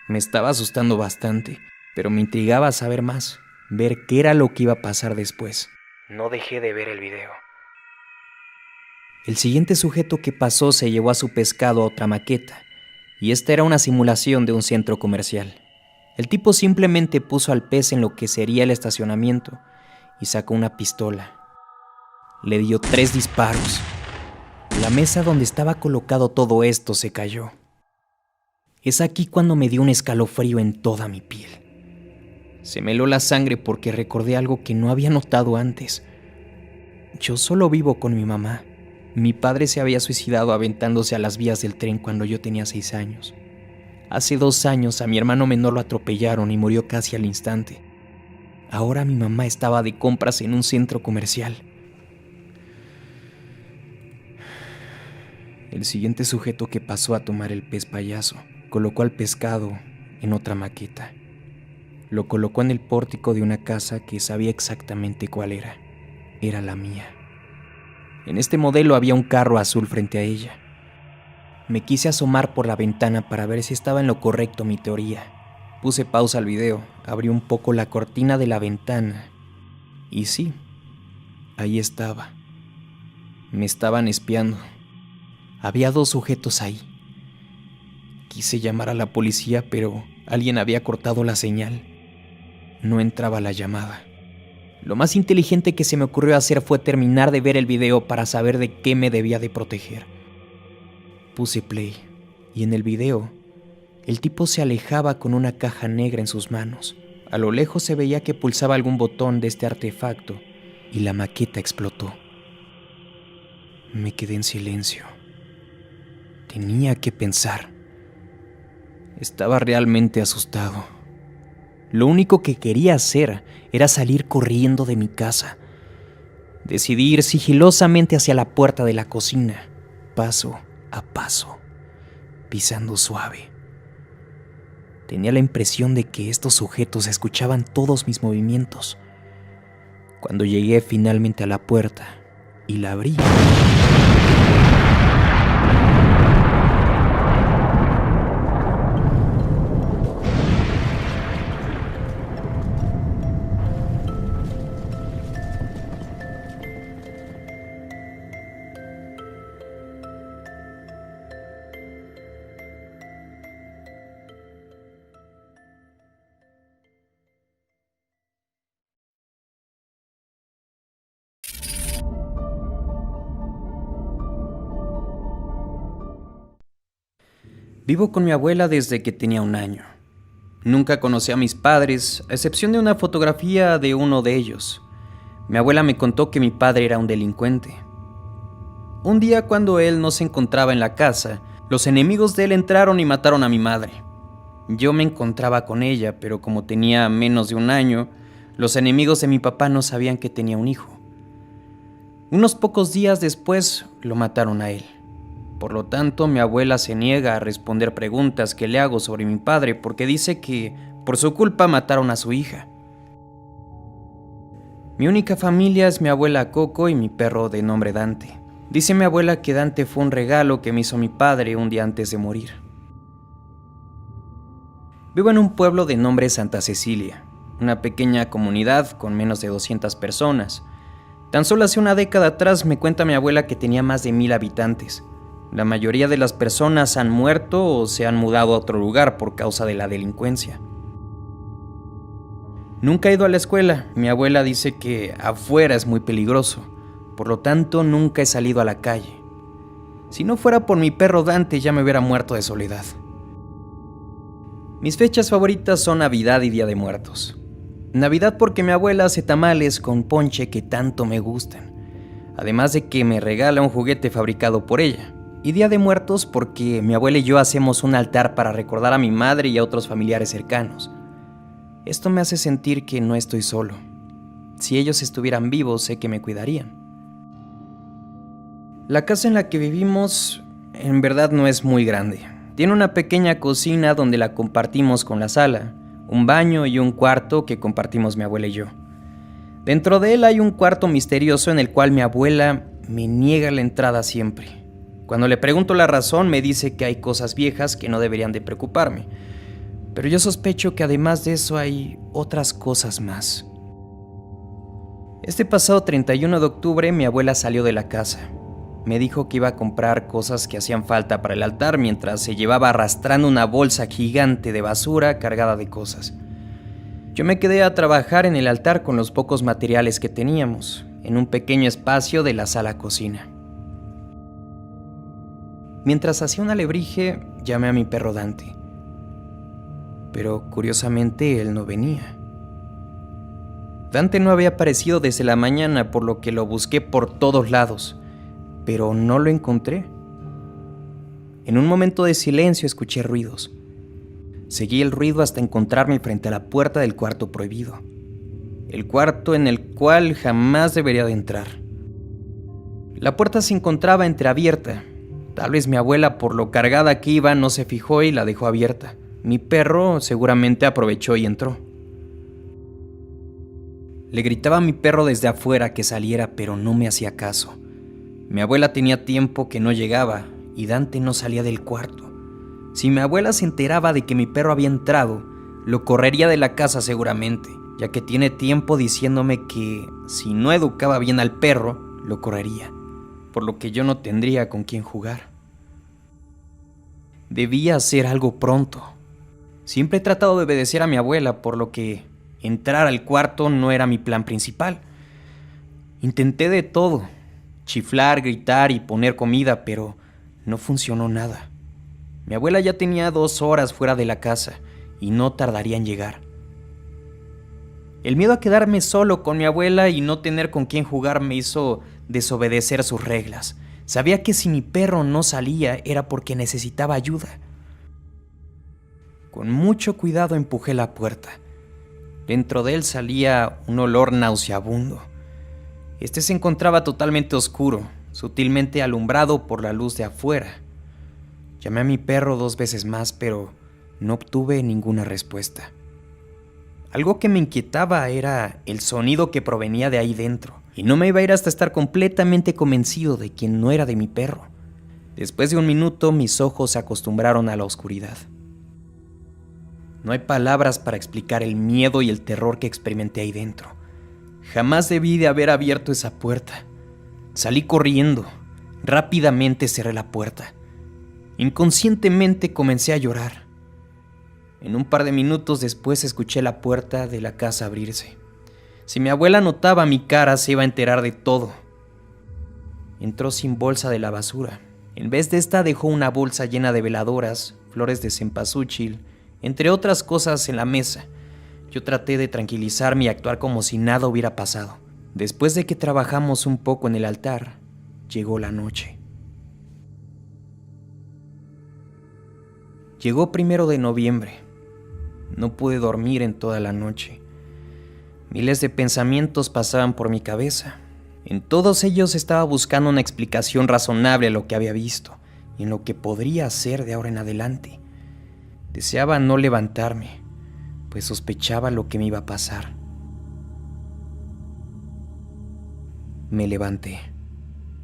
Me estaba asustando bastante, pero me intrigaba saber más, ver qué era lo que iba a pasar después. No dejé de ver el video. El siguiente sujeto que pasó se llevó a su pescado a otra maqueta, y esta era una simulación de un centro comercial. El tipo simplemente puso al pez en lo que sería el estacionamiento y sacó una pistola. Le dio 3 disparos. La mesa donde estaba colocado todo esto se cayó. Es aquí cuando me dio un escalofrío en toda mi piel. Se me heló la sangre porque recordé algo que no había notado antes. Yo solo vivo con mi mamá. Mi padre se había suicidado aventándose a las vías del tren cuando yo tenía 6 años. Hace 2 años a mi hermano menor lo atropellaron y murió casi al instante. Ahora mi mamá estaba de compras en un centro comercial. El siguiente sujeto que pasó a tomar el pez payaso colocó al pescado en otra maqueta. Lo colocó en el pórtico de una casa que sabía exactamente cuál era. Era la mía. En este modelo había un carro azul frente a ella. Me quise asomar por la ventana para ver si estaba en lo correcto mi teoría. Puse pausa al video, abrí un poco la cortina de la ventana y sí, ahí estaba. Me estaban espiando. Había 2 sujetos ahí. Quise llamar a la policía, pero alguien había cortado la señal. No entraba la llamada. Lo más inteligente que se me ocurrió hacer fue terminar de ver el video para saber de qué me debía de proteger. Puse play y en el video el tipo se alejaba con una caja negra en sus manos. A lo lejos se veía que pulsaba algún botón de este artefacto y la maqueta explotó. Me quedé en silencio. Tenía que pensar. Estaba realmente asustado. Lo único que quería hacer era salir corriendo de mi casa. Decidí ir sigilosamente hacia la puerta de la cocina, paso a paso, pisando suave. Tenía la impresión de que estos sujetos escuchaban todos mis movimientos. Cuando llegué finalmente a la puerta y la abrí, vivo con mi abuela desde que tenía 1 año. Nunca conocí a mis padres, a excepción de una fotografía de uno de ellos. Mi abuela me contó que mi padre era un delincuente. Un día, cuando él no se encontraba en la casa, los enemigos de él entraron y mataron a mi madre. Yo me encontraba con ella, pero como tenía menos de 1 año, los enemigos de mi papá no sabían que tenía un hijo. Unos pocos días después, lo mataron a él. Por lo tanto, mi abuela se niega a responder preguntas que le hago sobre mi padre porque dice que por su culpa mataron a su hija. Mi única familia es mi abuela Coco y mi perro de nombre Dante. Dice mi abuela que Dante fue un regalo que me hizo mi padre un día antes de morir. Vivo en un pueblo de nombre Santa Cecilia, una pequeña comunidad con menos de 200 personas. Tan solo hace una década atrás me cuenta mi abuela que tenía más de 1000 habitantes. La mayoría de las personas han muerto o se han mudado a otro lugar por causa de la delincuencia. Nunca he ido a la escuela. Mi abuela dice que afuera es muy peligroso. Por lo tanto, nunca he salido a la calle. Si no fuera por mi perro Dante, ya me hubiera muerto de soledad. Mis fechas favoritas son Navidad y Día de Muertos. Navidad porque mi abuela hace tamales con ponche que tanto me gustan, además de que me regala un juguete fabricado por ella. Y Día de Muertos porque mi abuela y yo hacemos un altar para recordar a mi madre y a otros familiares cercanos. Esto me hace sentir que no estoy solo. Si ellos estuvieran vivos, sé que me cuidarían. La casa en la que vivimos en verdad no es muy grande. Tiene una pequeña cocina donde la compartimos con la sala, un baño y un cuarto que compartimos mi abuela y yo. Dentro de él hay un cuarto misterioso en el cual mi abuela me niega la entrada siempre. Cuando le pregunto la razón, me dice que hay cosas viejas que no deberían de preocuparme. Pero yo sospecho que además de eso hay otras cosas más. Este pasado 31 de octubre mi abuela salió de la casa. Me dijo que iba a comprar cosas que hacían falta para el altar mientras se llevaba arrastrando una bolsa gigante de basura cargada de cosas. Yo me quedé a trabajar en el altar con los pocos materiales que teníamos, en un pequeño espacio de la sala-cocina. Mientras hacía un alebrije, llamé a mi perro Dante. Pero curiosamente él no venía. Dante no había aparecido desde la mañana, por lo que lo busqué por todos lados, pero no lo encontré. En un momento de silencio escuché ruidos. Seguí el ruido hasta encontrarme frente a la puerta del cuarto prohibido, el cuarto en el cual jamás debería de entrar. La puerta se encontraba entreabierta. Tal vez mi abuela, por lo cargada que iba, no se fijó y la dejó abierta. Mi perro seguramente aprovechó y entró. Le gritaba a mi perro desde afuera que saliera, pero no me hacía caso. Mi abuela tenía tiempo que no llegaba y Dante no salía del cuarto. Si mi abuela se enteraba de que mi perro había entrado, lo correría de la casa seguramente, ya que tiene tiempo diciéndome que si no educaba bien al perro, lo correría, por lo que yo no tendría con quién jugar. Debía hacer algo pronto. Siempre he tratado de obedecer a mi abuela, por lo que entrar al cuarto no era mi plan principal. Intenté de todo, chiflar, gritar y poner comida, pero no funcionó nada. Mi abuela ya tenía 2 horas fuera de la casa y no tardaría en llegar. El miedo a quedarme solo con mi abuela y no tener con quién jugar me hizo desobedecer sus reglas. Sabía que si mi perro no salía era porque necesitaba ayuda. Con mucho cuidado empujé la puerta. Dentro de él salía un olor nauseabundo. Este se encontraba totalmente oscuro, sutilmente alumbrado por la luz de afuera. Llamé a mi perro 2 veces más, pero no obtuve ninguna respuesta. Algo que me inquietaba era el sonido que provenía de ahí dentro, y no me iba a ir hasta estar completamente convencido de que no era de mi perro. Después de 1 minuto, mis ojos se acostumbraron a la oscuridad. No hay palabras para explicar el miedo y el terror que experimenté ahí dentro. Jamás debí de haber abierto esa puerta. Salí corriendo. Rápidamente cerré la puerta. Inconscientemente comencé a llorar. En un par de minutos después escuché la puerta de la casa abrirse. Si mi abuela notaba mi cara, se iba a enterar de todo. Entró sin bolsa de la basura. En vez de esta dejó una bolsa llena de veladoras, flores de cempasúchil, entre otras cosas en la mesa. Yo traté de tranquilizarme y actuar como si nada hubiera pasado. Después de que trabajamos un poco en el altar, llegó la noche. Llegó 1 de noviembre. No pude dormir en toda la noche. Miles de pensamientos pasaban por mi cabeza. En todos ellos estaba buscando una explicación razonable a lo que había visto y en lo que podría hacer de ahora en adelante. Deseaba no levantarme, pues sospechaba lo que me iba a pasar. Me levanté.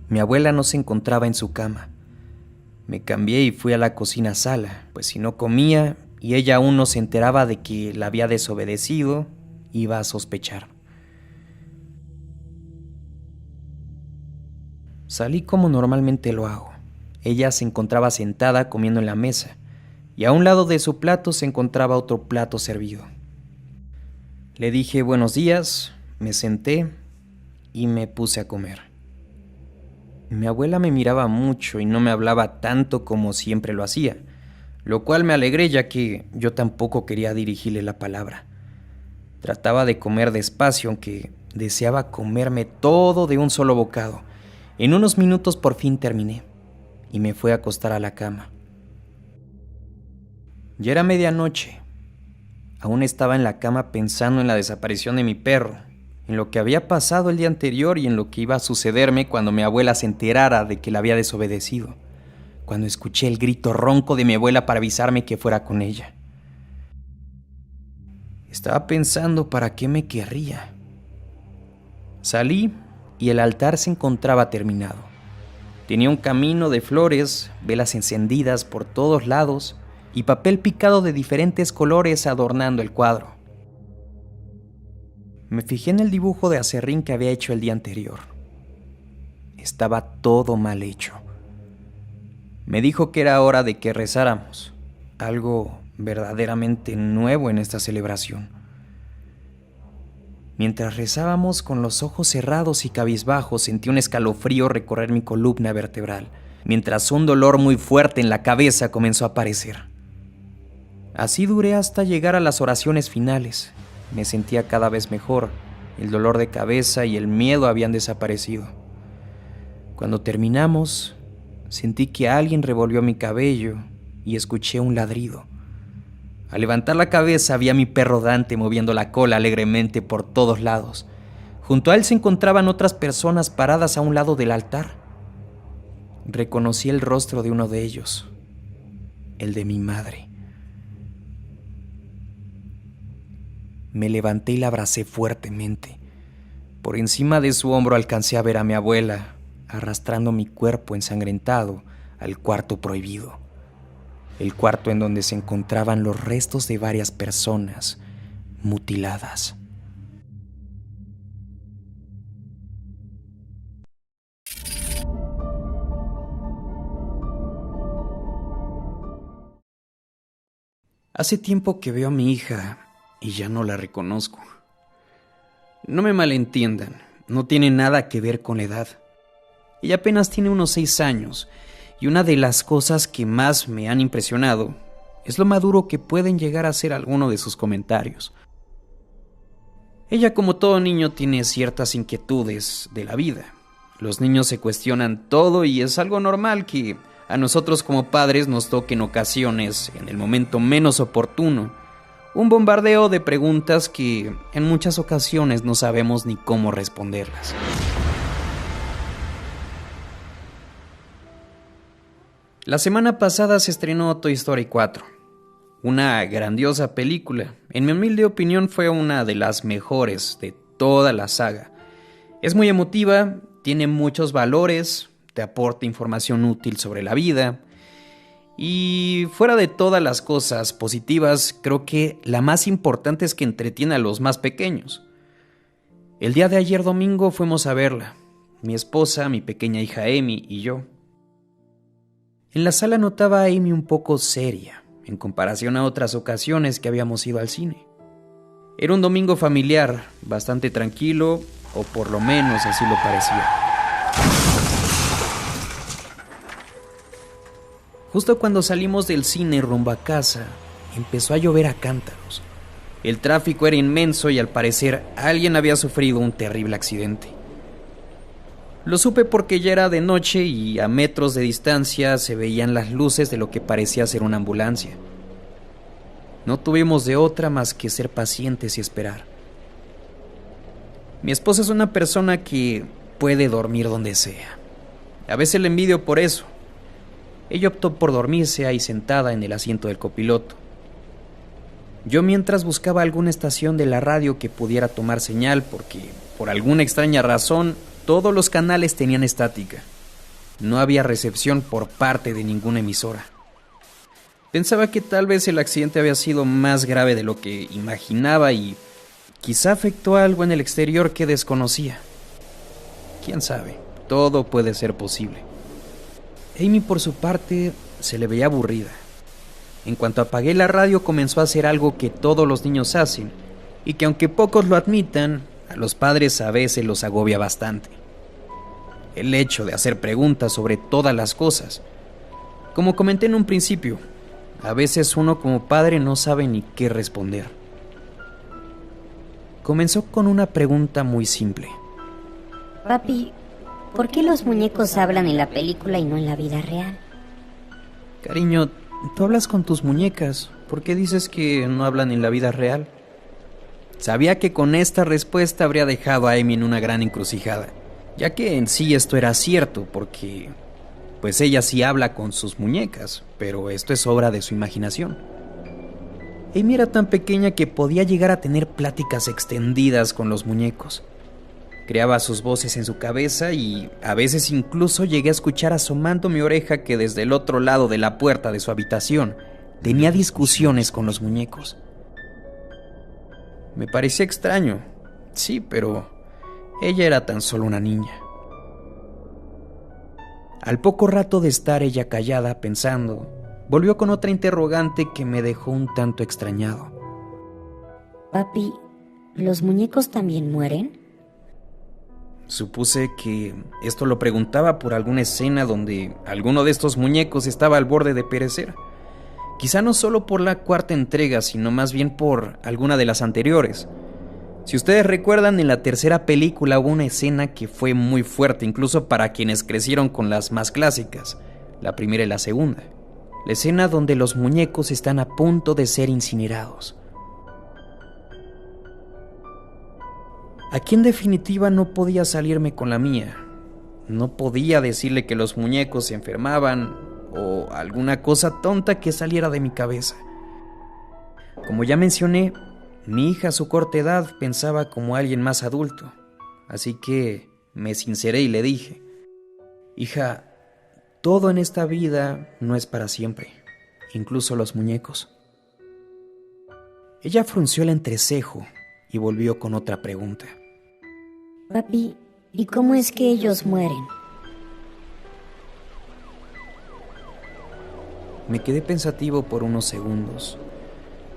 Mi abuela no se encontraba en su cama. Me cambié y fui a la cocina-sala, pues si no comía y ella aún no se enteraba de que la había desobedecido, iba a sospechar. Salí como normalmente lo hago. Ella se encontraba sentada comiendo en la mesa, y a un lado de su plato se encontraba otro plato servido. Le dije buenos días, me senté y me puse a comer. Mi abuela me miraba mucho y no me hablaba tanto como siempre lo hacía, lo cual me alegré ya que yo tampoco quería dirigirle la palabra. Trataba de comer despacio, aunque deseaba comerme todo de un solo bocado. En unos minutos por fin terminé y me fui a acostar a la cama. Ya era medianoche. Aún estaba en la cama pensando en la desaparición de mi perro, en lo que había pasado el día anterior y en lo que iba a sucederme cuando mi abuela se enterara de que la había desobedecido, cuando escuché el grito ronco de mi abuela para avisarme que fuera con ella. Estaba pensando para qué me querría. Salí y el altar se encontraba terminado. Tenía un camino de flores, velas encendidas por todos lados y papel picado de diferentes colores adornando el cuadro. Me fijé en el dibujo de acerrín que había hecho el día anterior. Estaba todo mal hecho. Me dijo que era hora de que rezáramos, algo verdaderamente nuevo en esta celebración. Mientras rezábamos con los ojos cerrados y cabizbajos, sentí un escalofrío recorrer mi columna vertebral, mientras un dolor muy fuerte en la cabeza comenzó a aparecer. Así duré hasta llegar a las oraciones finales. Me sentía cada vez mejor, el dolor de cabeza y el miedo habían desaparecido. Cuando terminamos, sentí que alguien revolvió mi cabello y escuché un ladrido. Al levantar la cabeza vi a mi perro Dante moviendo la cola alegremente por todos lados. Junto a él se encontraban otras personas paradas a un lado del altar. Reconocí el rostro de uno de ellos, el de mi madre. Me levanté y la abracé fuertemente. Por encima de su hombro alcancé a ver a mi abuela, arrastrando mi cuerpo ensangrentado al cuarto prohibido. El cuarto en donde se encontraban los restos de varias personas mutiladas. Hace tiempo que veo a mi hija y ya no la reconozco. No me malentiendan, no tiene nada que ver con la edad. Ella apenas tiene unos 6 años y una de las cosas que más me han impresionado es lo maduro que pueden llegar a ser algunos de sus comentarios. Ella, como todo niño, tiene ciertas inquietudes de la vida. Los niños se cuestionan todo y es algo normal que a nosotros como padres nos toca en ocasiones, en el momento menos oportuno, un bombardeo de preguntas que en muchas ocasiones no sabemos ni cómo responderlas. La semana pasada se estrenó Toy Story 4, una grandiosa película. En mi humilde opinión fue una de las mejores de toda la saga. Es muy emotiva, tiene muchos valores, te aporta información útil sobre la vida. Y fuera de todas las cosas positivas, creo que la más importante es que entretiene a los más pequeños. El día de ayer domingo fuimos a verla, mi esposa, mi pequeña hija Amy y yo. En la sala notaba a Amy un poco seria, en comparación a otras ocasiones que habíamos ido al cine. Era un domingo familiar, bastante tranquilo, o por lo menos así lo parecía. Justo cuando salimos del cine rumbo a casa, empezó a llover a cántaros. El tráfico era inmenso y al parecer alguien había sufrido un terrible accidente. Lo supe porque ya era de noche y a metros de distancia se veían las luces de lo que parecía ser una ambulancia. No tuvimos de otra más que ser pacientes y esperar. Mi esposa es una persona que puede dormir donde sea. A veces le envidio por eso. Ella optó por dormirse ahí sentada en el asiento del copiloto. Yo mientras buscaba alguna estación de la radio que pudiera tomar señal porque, por alguna extraña razón, todos los canales tenían estática. No había recepción por parte de ninguna emisora. Pensaba que tal vez el accidente había sido más grave de lo que imaginaba y quizá afectó algo en el exterior que desconocía. ¿Quién sabe? Todo puede ser posible. Amy, por su parte, se le veía aburrida. En cuanto apagué la radio, comenzó a hacer algo que todos los niños hacen y que, aunque pocos lo admitan, a los padres a veces los agobia bastante. El hecho de hacer preguntas sobre todas las cosas. Como comenté en un principio, a veces uno como padre no sabe ni qué responder. Comenzó con una pregunta muy simple. Papi, ¿por qué los muñecos hablan en la película y no en la vida real? Cariño, tú hablas con tus muñecas. ¿Por qué dices que no hablan en la vida real? Sabía que con esta respuesta habría dejado a Amy en una gran encrucijada, ya que en sí esto era cierto, porque pues ella sí habla con sus muñecas, pero esto es obra de su imaginación. Amy era tan pequeña que podía llegar a tener pláticas extendidas con los muñecos. Creaba sus voces en su cabeza y a veces incluso llegué a escuchar asomando mi oreja que desde el otro lado de la puerta de su habitación tenía discusiones con los muñecos. Me parecía extraño, sí, pero ella era tan solo una niña. Al poco rato de estar ella callada pensando, volvió con otra interrogante que me dejó un tanto extrañado. Papi, ¿los muñecos también mueren? Supuse que esto lo preguntaba por alguna escena donde alguno de estos muñecos estaba al borde de perecer. Quizá no solo por la cuarta entrega, sino más bien por alguna de las anteriores. Si ustedes recuerdan, en la tercera película hubo una escena que fue muy fuerte, incluso para quienes crecieron con las más clásicas, la primera y la segunda. La escena donde los muñecos están a punto de ser incinerados. Aquí en definitiva no podía salirme con la mía. No podía decirle que los muñecos se enfermaban o alguna cosa tonta que saliera de mi cabeza. Como ya mencioné, mi hija a su corta edad pensaba como alguien más adulto, así que me sinceré y le dije: hija, todo en esta vida no es para siempre, incluso los muñecos. Ella frunció el entrecejo y volvió con otra pregunta. Papi, ¿y cómo es que ellos mueren? Me quedé pensativo por unos segundos.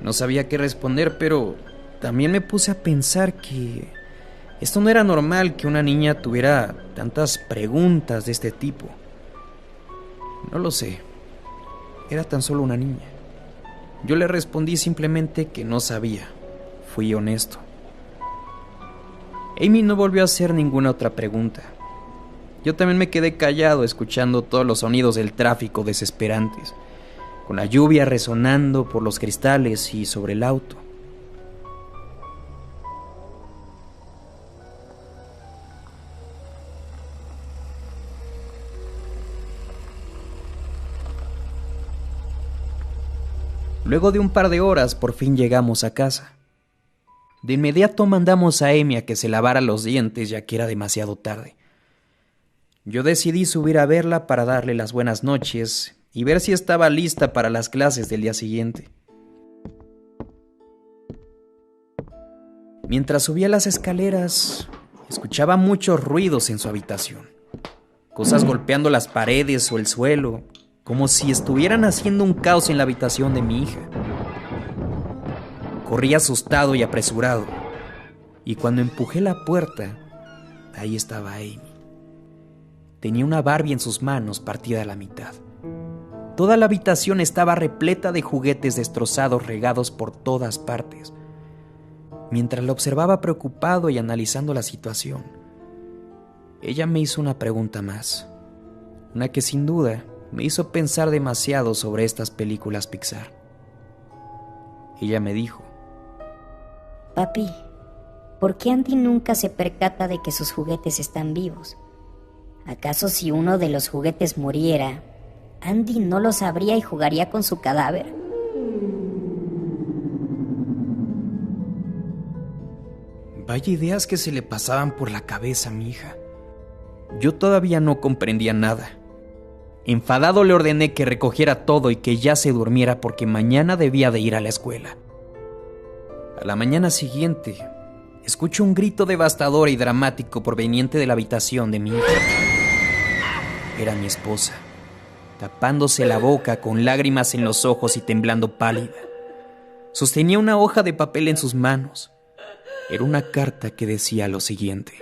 No sabía qué responder, pero también me puse a pensar que esto no era normal, que una niña tuviera tantas preguntas de este tipo. No lo sé. Era tan solo una niña. Yo le respondí simplemente que no sabía. Fui honesto. Amy no volvió a hacer ninguna otra pregunta. Yo también me quedé callado escuchando todos los sonidos del tráfico desesperantes, con la lluvia resonando por los cristales y sobre el auto. Luego de un par de horas, por fin llegamos a casa. De inmediato mandamos a Amy a que se lavara los dientes, ya que era demasiado tarde. Yo decidí subir a verla para darle las buenas noches y ver si estaba lista para las clases del día siguiente. Mientras subía las escaleras, escuchaba muchos ruidos en su habitación. Cosas golpeando las paredes o el suelo, como si estuvieran haciendo un caos en la habitación de mi hija. Corrí asustado y apresurado, y cuando empujé la puerta, ahí estaba Amy. Tenía una Barbie en sus manos partida a la mitad. Toda la habitación estaba repleta de juguetes destrozados regados por todas partes. Mientras la observaba preocupado y analizando la situación, ella me hizo una pregunta más, una que sin duda me hizo pensar demasiado sobre estas películas Pixar. Ella me dijo: Papi, ¿por qué Andy nunca se percata de que sus juguetes están vivos? ¿Acaso si uno de los juguetes muriera, Andy no lo sabría y jugaría con su cadáver? Vaya ideas que se le pasaban por la cabeza a mi hija. Yo todavía no comprendía nada. Enfadado le ordené que recogiera todo y que ya se durmiera porque mañana debía de ir a la escuela. A la mañana siguiente, escucho un grito devastador y dramático proveniente de la habitación de mi hija. Era mi esposa, tapándose la boca con lágrimas en los ojos y temblando pálida. Sostenía una hoja de papel en sus manos. Era una carta que decía lo siguiente: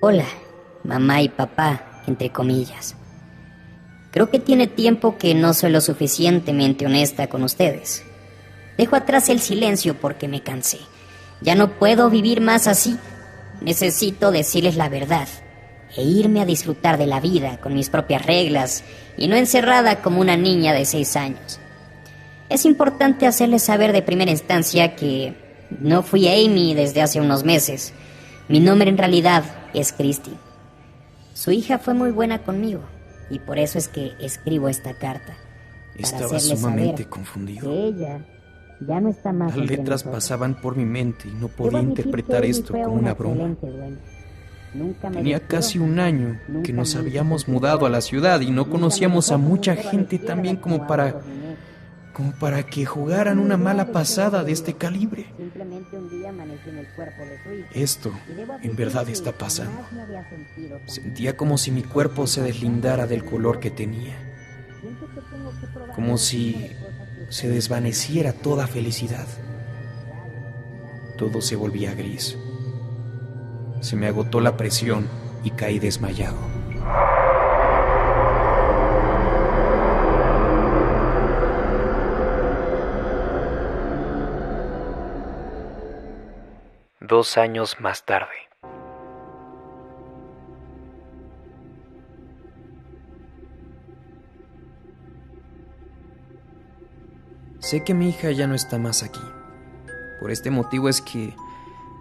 Hola, mamá y papá, entre comillas. Creo que tiene tiempo que no soy lo suficientemente honesta con ustedes. Dejo atrás el silencio porque me cansé. Ya no puedo vivir más así. Necesito decirles la verdad e irme a disfrutar de la vida con mis propias reglas y no encerrada como una niña de 6 años. Es importante hacerles saber de primera instancia que no fui Amy desde hace unos meses. Mi nombre en realidad es Christy. Su hija fue muy buena conmigo y por eso es que escribo esta carta. Estaba sumamente confundido. Que ella ya no está más. Las letras pasaban por mi mente y no podía interpretar esto como una broma. Tenía casi un año que nos habíamos mudado a la ciudad y no conocíamos a mucha gente también como para que jugaran una mala pasada de este calibre. Esto en verdad está pasando. Sentía como si mi cuerpo se deslindara del color que tenía, como si se desvaneciera toda felicidad. Todo se volvía gris. Se me agotó la presión y caí desmayado. Dos años más tarde. Sé que mi hija ya no está más aquí. Por este motivo es que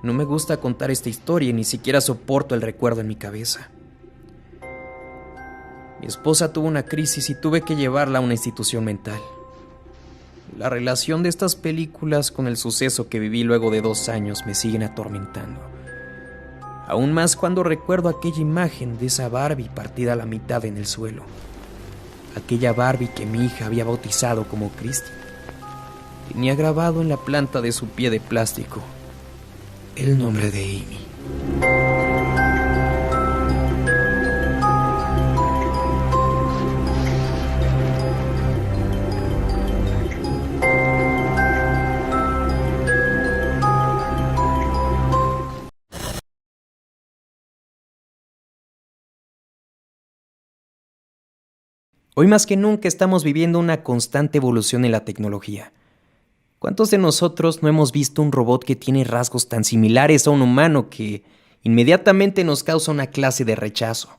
no me gusta contar esta historia y ni siquiera soporto el recuerdo en mi cabeza. Mi esposa tuvo una crisis y tuve que llevarla a una institución mental. La relación de estas películas con el suceso que viví luego de 2 años me siguen atormentando. Aún más cuando recuerdo aquella imagen de esa Barbie partida a la mitad en el suelo. Aquella Barbie que mi hija había bautizado como Christy. Tenía grabado en la planta de su pie de plástico el nombre de Amy. Hoy más que nunca estamos viviendo una constante evolución en la tecnología. ¿Cuántos de nosotros no hemos visto un robot que tiene rasgos tan similares a un humano que inmediatamente nos causa una clase de rechazo?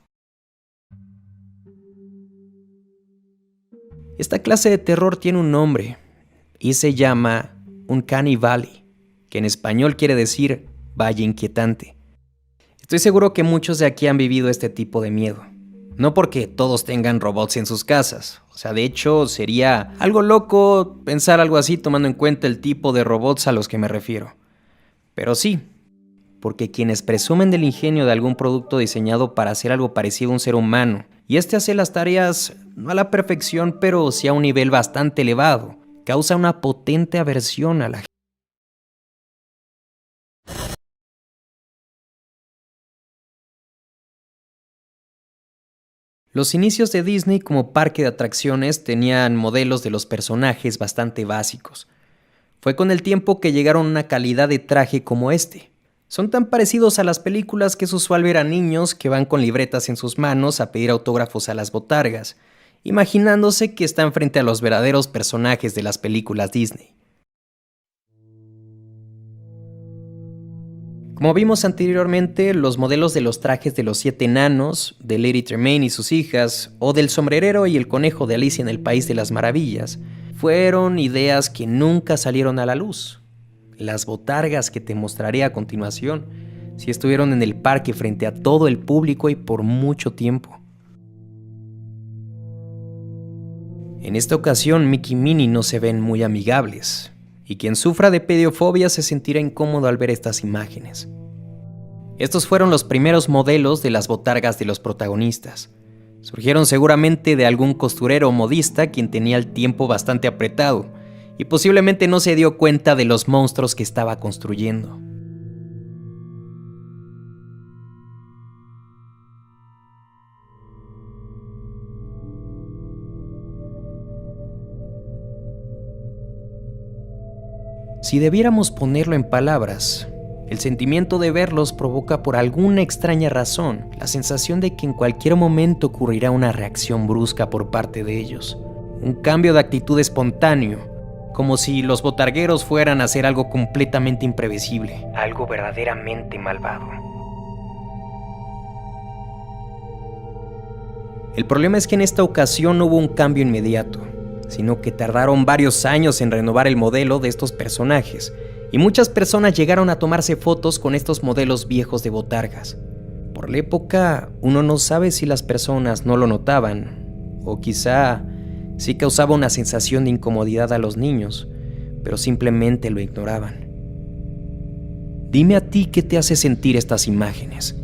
Esta clase de terror tiene un nombre y se llama Uncanny Valley, que en español quiere decir valle inquietante. Estoy seguro que muchos de aquí han vivido este tipo de miedo. No porque todos tengan robots en sus casas. O sea, de hecho, sería algo loco pensar algo así tomando en cuenta el tipo de robots a los que me refiero. Pero sí, porque quienes presumen del ingenio de algún producto diseñado para hacer algo parecido a un ser humano, y este hace las tareas no a la perfección, pero sí a un nivel bastante elevado, causa una potente aversión a la gente. Los inicios de Disney como parque de atracciones tenían modelos de los personajes bastante básicos. Fue con el tiempo que llegaron a una calidad de traje como este. Son tan parecidos a las películas que es usual ver a niños que van con libretas en sus manos a pedir autógrafos a las botargas, imaginándose que están frente a los verdaderos personajes de las películas Disney. Como vimos anteriormente, los modelos de los trajes de los 7 enanos, de Lady Tremaine y sus hijas, o del sombrerero y el conejo de Alicia en el País de las Maravillas, fueron ideas que nunca salieron a la luz. Las botargas que te mostraré a continuación sí estuvieron en el parque frente a todo el público y por mucho tiempo. En esta ocasión, Mickey y Minnie no se ven muy amigables, y quien sufra de pedofobia se sentirá incómodo al ver estas imágenes. Estos fueron los primeros modelos de las botargas de los protagonistas. Surgieron seguramente de algún costurero o modista quien tenía el tiempo bastante apretado y posiblemente no se dio cuenta de los monstruos que estaba construyendo. Si debiéramos ponerlo en palabras, el sentimiento de verlos provoca por alguna extraña razón la sensación de que en cualquier momento ocurrirá una reacción brusca por parte de ellos, un cambio de actitud espontáneo, como si los botargueros fueran a hacer algo completamente imprevisible, algo verdaderamente malvado. El problema es que en esta ocasión no hubo un cambio inmediato, sino que tardaron varios años en renovar el modelo de estos personajes, y muchas personas llegaron a tomarse fotos con estos modelos viejos de botargas. Por la época, uno no sabe si las personas no lo notaban, o quizá sí causaba una sensación de incomodidad a los niños, pero simplemente lo ignoraban. Dime a ti qué te hace sentir estas imágenes.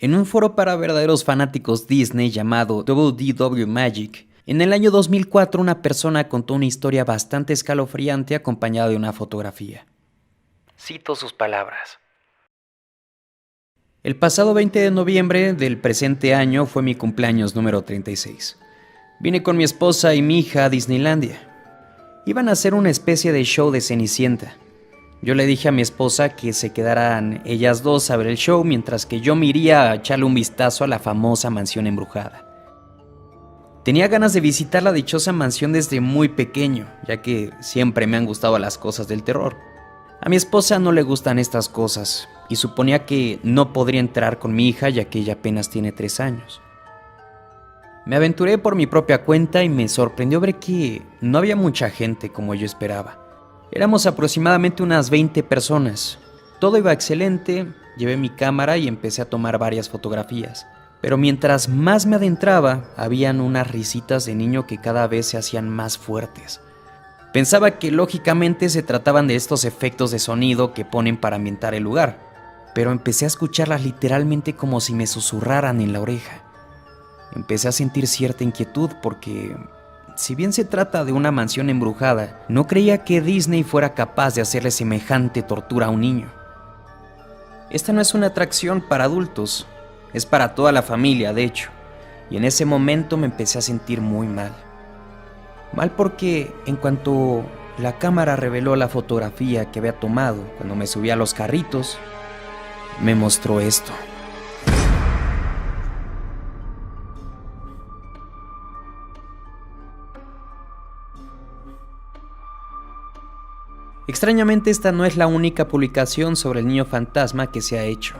En un foro para verdaderos fanáticos Disney llamado WDW Magic, en el año 2004 una persona contó una historia bastante escalofriante acompañada de una fotografía. Cito sus palabras. El pasado 20 de noviembre del presente año fue mi cumpleaños número 36. Vine con mi esposa y mi hija a Disneylandia. Iban a hacer una especie de show de Cenicienta. Yo le dije a mi esposa que se quedaran ellas dos a ver el show mientras que yo me iría a echarle un vistazo a la famosa mansión embrujada. Tenía ganas de visitar la dichosa mansión desde muy pequeño, ya que siempre me han gustado las cosas del terror. A mi esposa no le gustan estas cosas y suponía que no podría entrar con mi hija ya que ella apenas tiene 3 años. Me aventuré por mi propia cuenta y me sorprendió ver que no había mucha gente como yo esperaba. Éramos aproximadamente unas 20 personas. Todo iba excelente, llevé mi cámara y empecé a tomar varias fotografías. Pero mientras más me adentraba, habían unas risitas de niño que cada vez se hacían más fuertes. Pensaba que lógicamente se trataban de estos efectos de sonido que ponen para ambientar el lugar, pero empecé a escucharlas literalmente como si me susurraran en la oreja. Empecé a sentir cierta inquietud porque si bien se trata de una mansión embrujada, no creía que Disney fuera capaz de hacerle semejante tortura a un niño. Esta no es una atracción para adultos, es para toda la familia, de hecho, y en ese momento me empecé a sentir muy mal. Mal porque en cuanto la cámara reveló la fotografía que había tomado cuando me subí a los carritos, me mostró esto. Extrañamente, esta no es la única publicación sobre el niño fantasma que se ha hecho.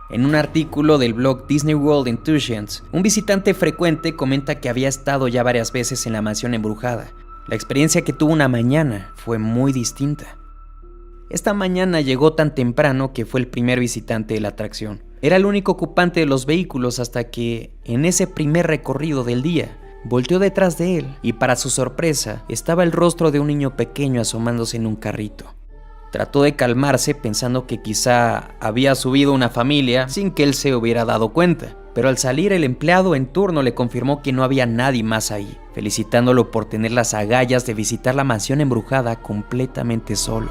En un artículo del blog Disney World Enthusiasts, un visitante frecuente comenta que había estado ya varias veces en la mansión embrujada. La experiencia que tuvo una mañana fue muy distinta. Esta mañana llegó tan temprano que fue el primer visitante de la atracción. Era el único ocupante de los vehículos hasta que, en ese primer recorrido del día, volteó detrás de él y, para su sorpresa, estaba el rostro de un niño pequeño asomándose en un carrito. Trató de calmarse pensando que quizá había subido una familia sin que él se hubiera dado cuenta, pero al salir el empleado en turno le confirmó que no había nadie más ahí, felicitándolo por tener las agallas de visitar la mansión embrujada completamente solo.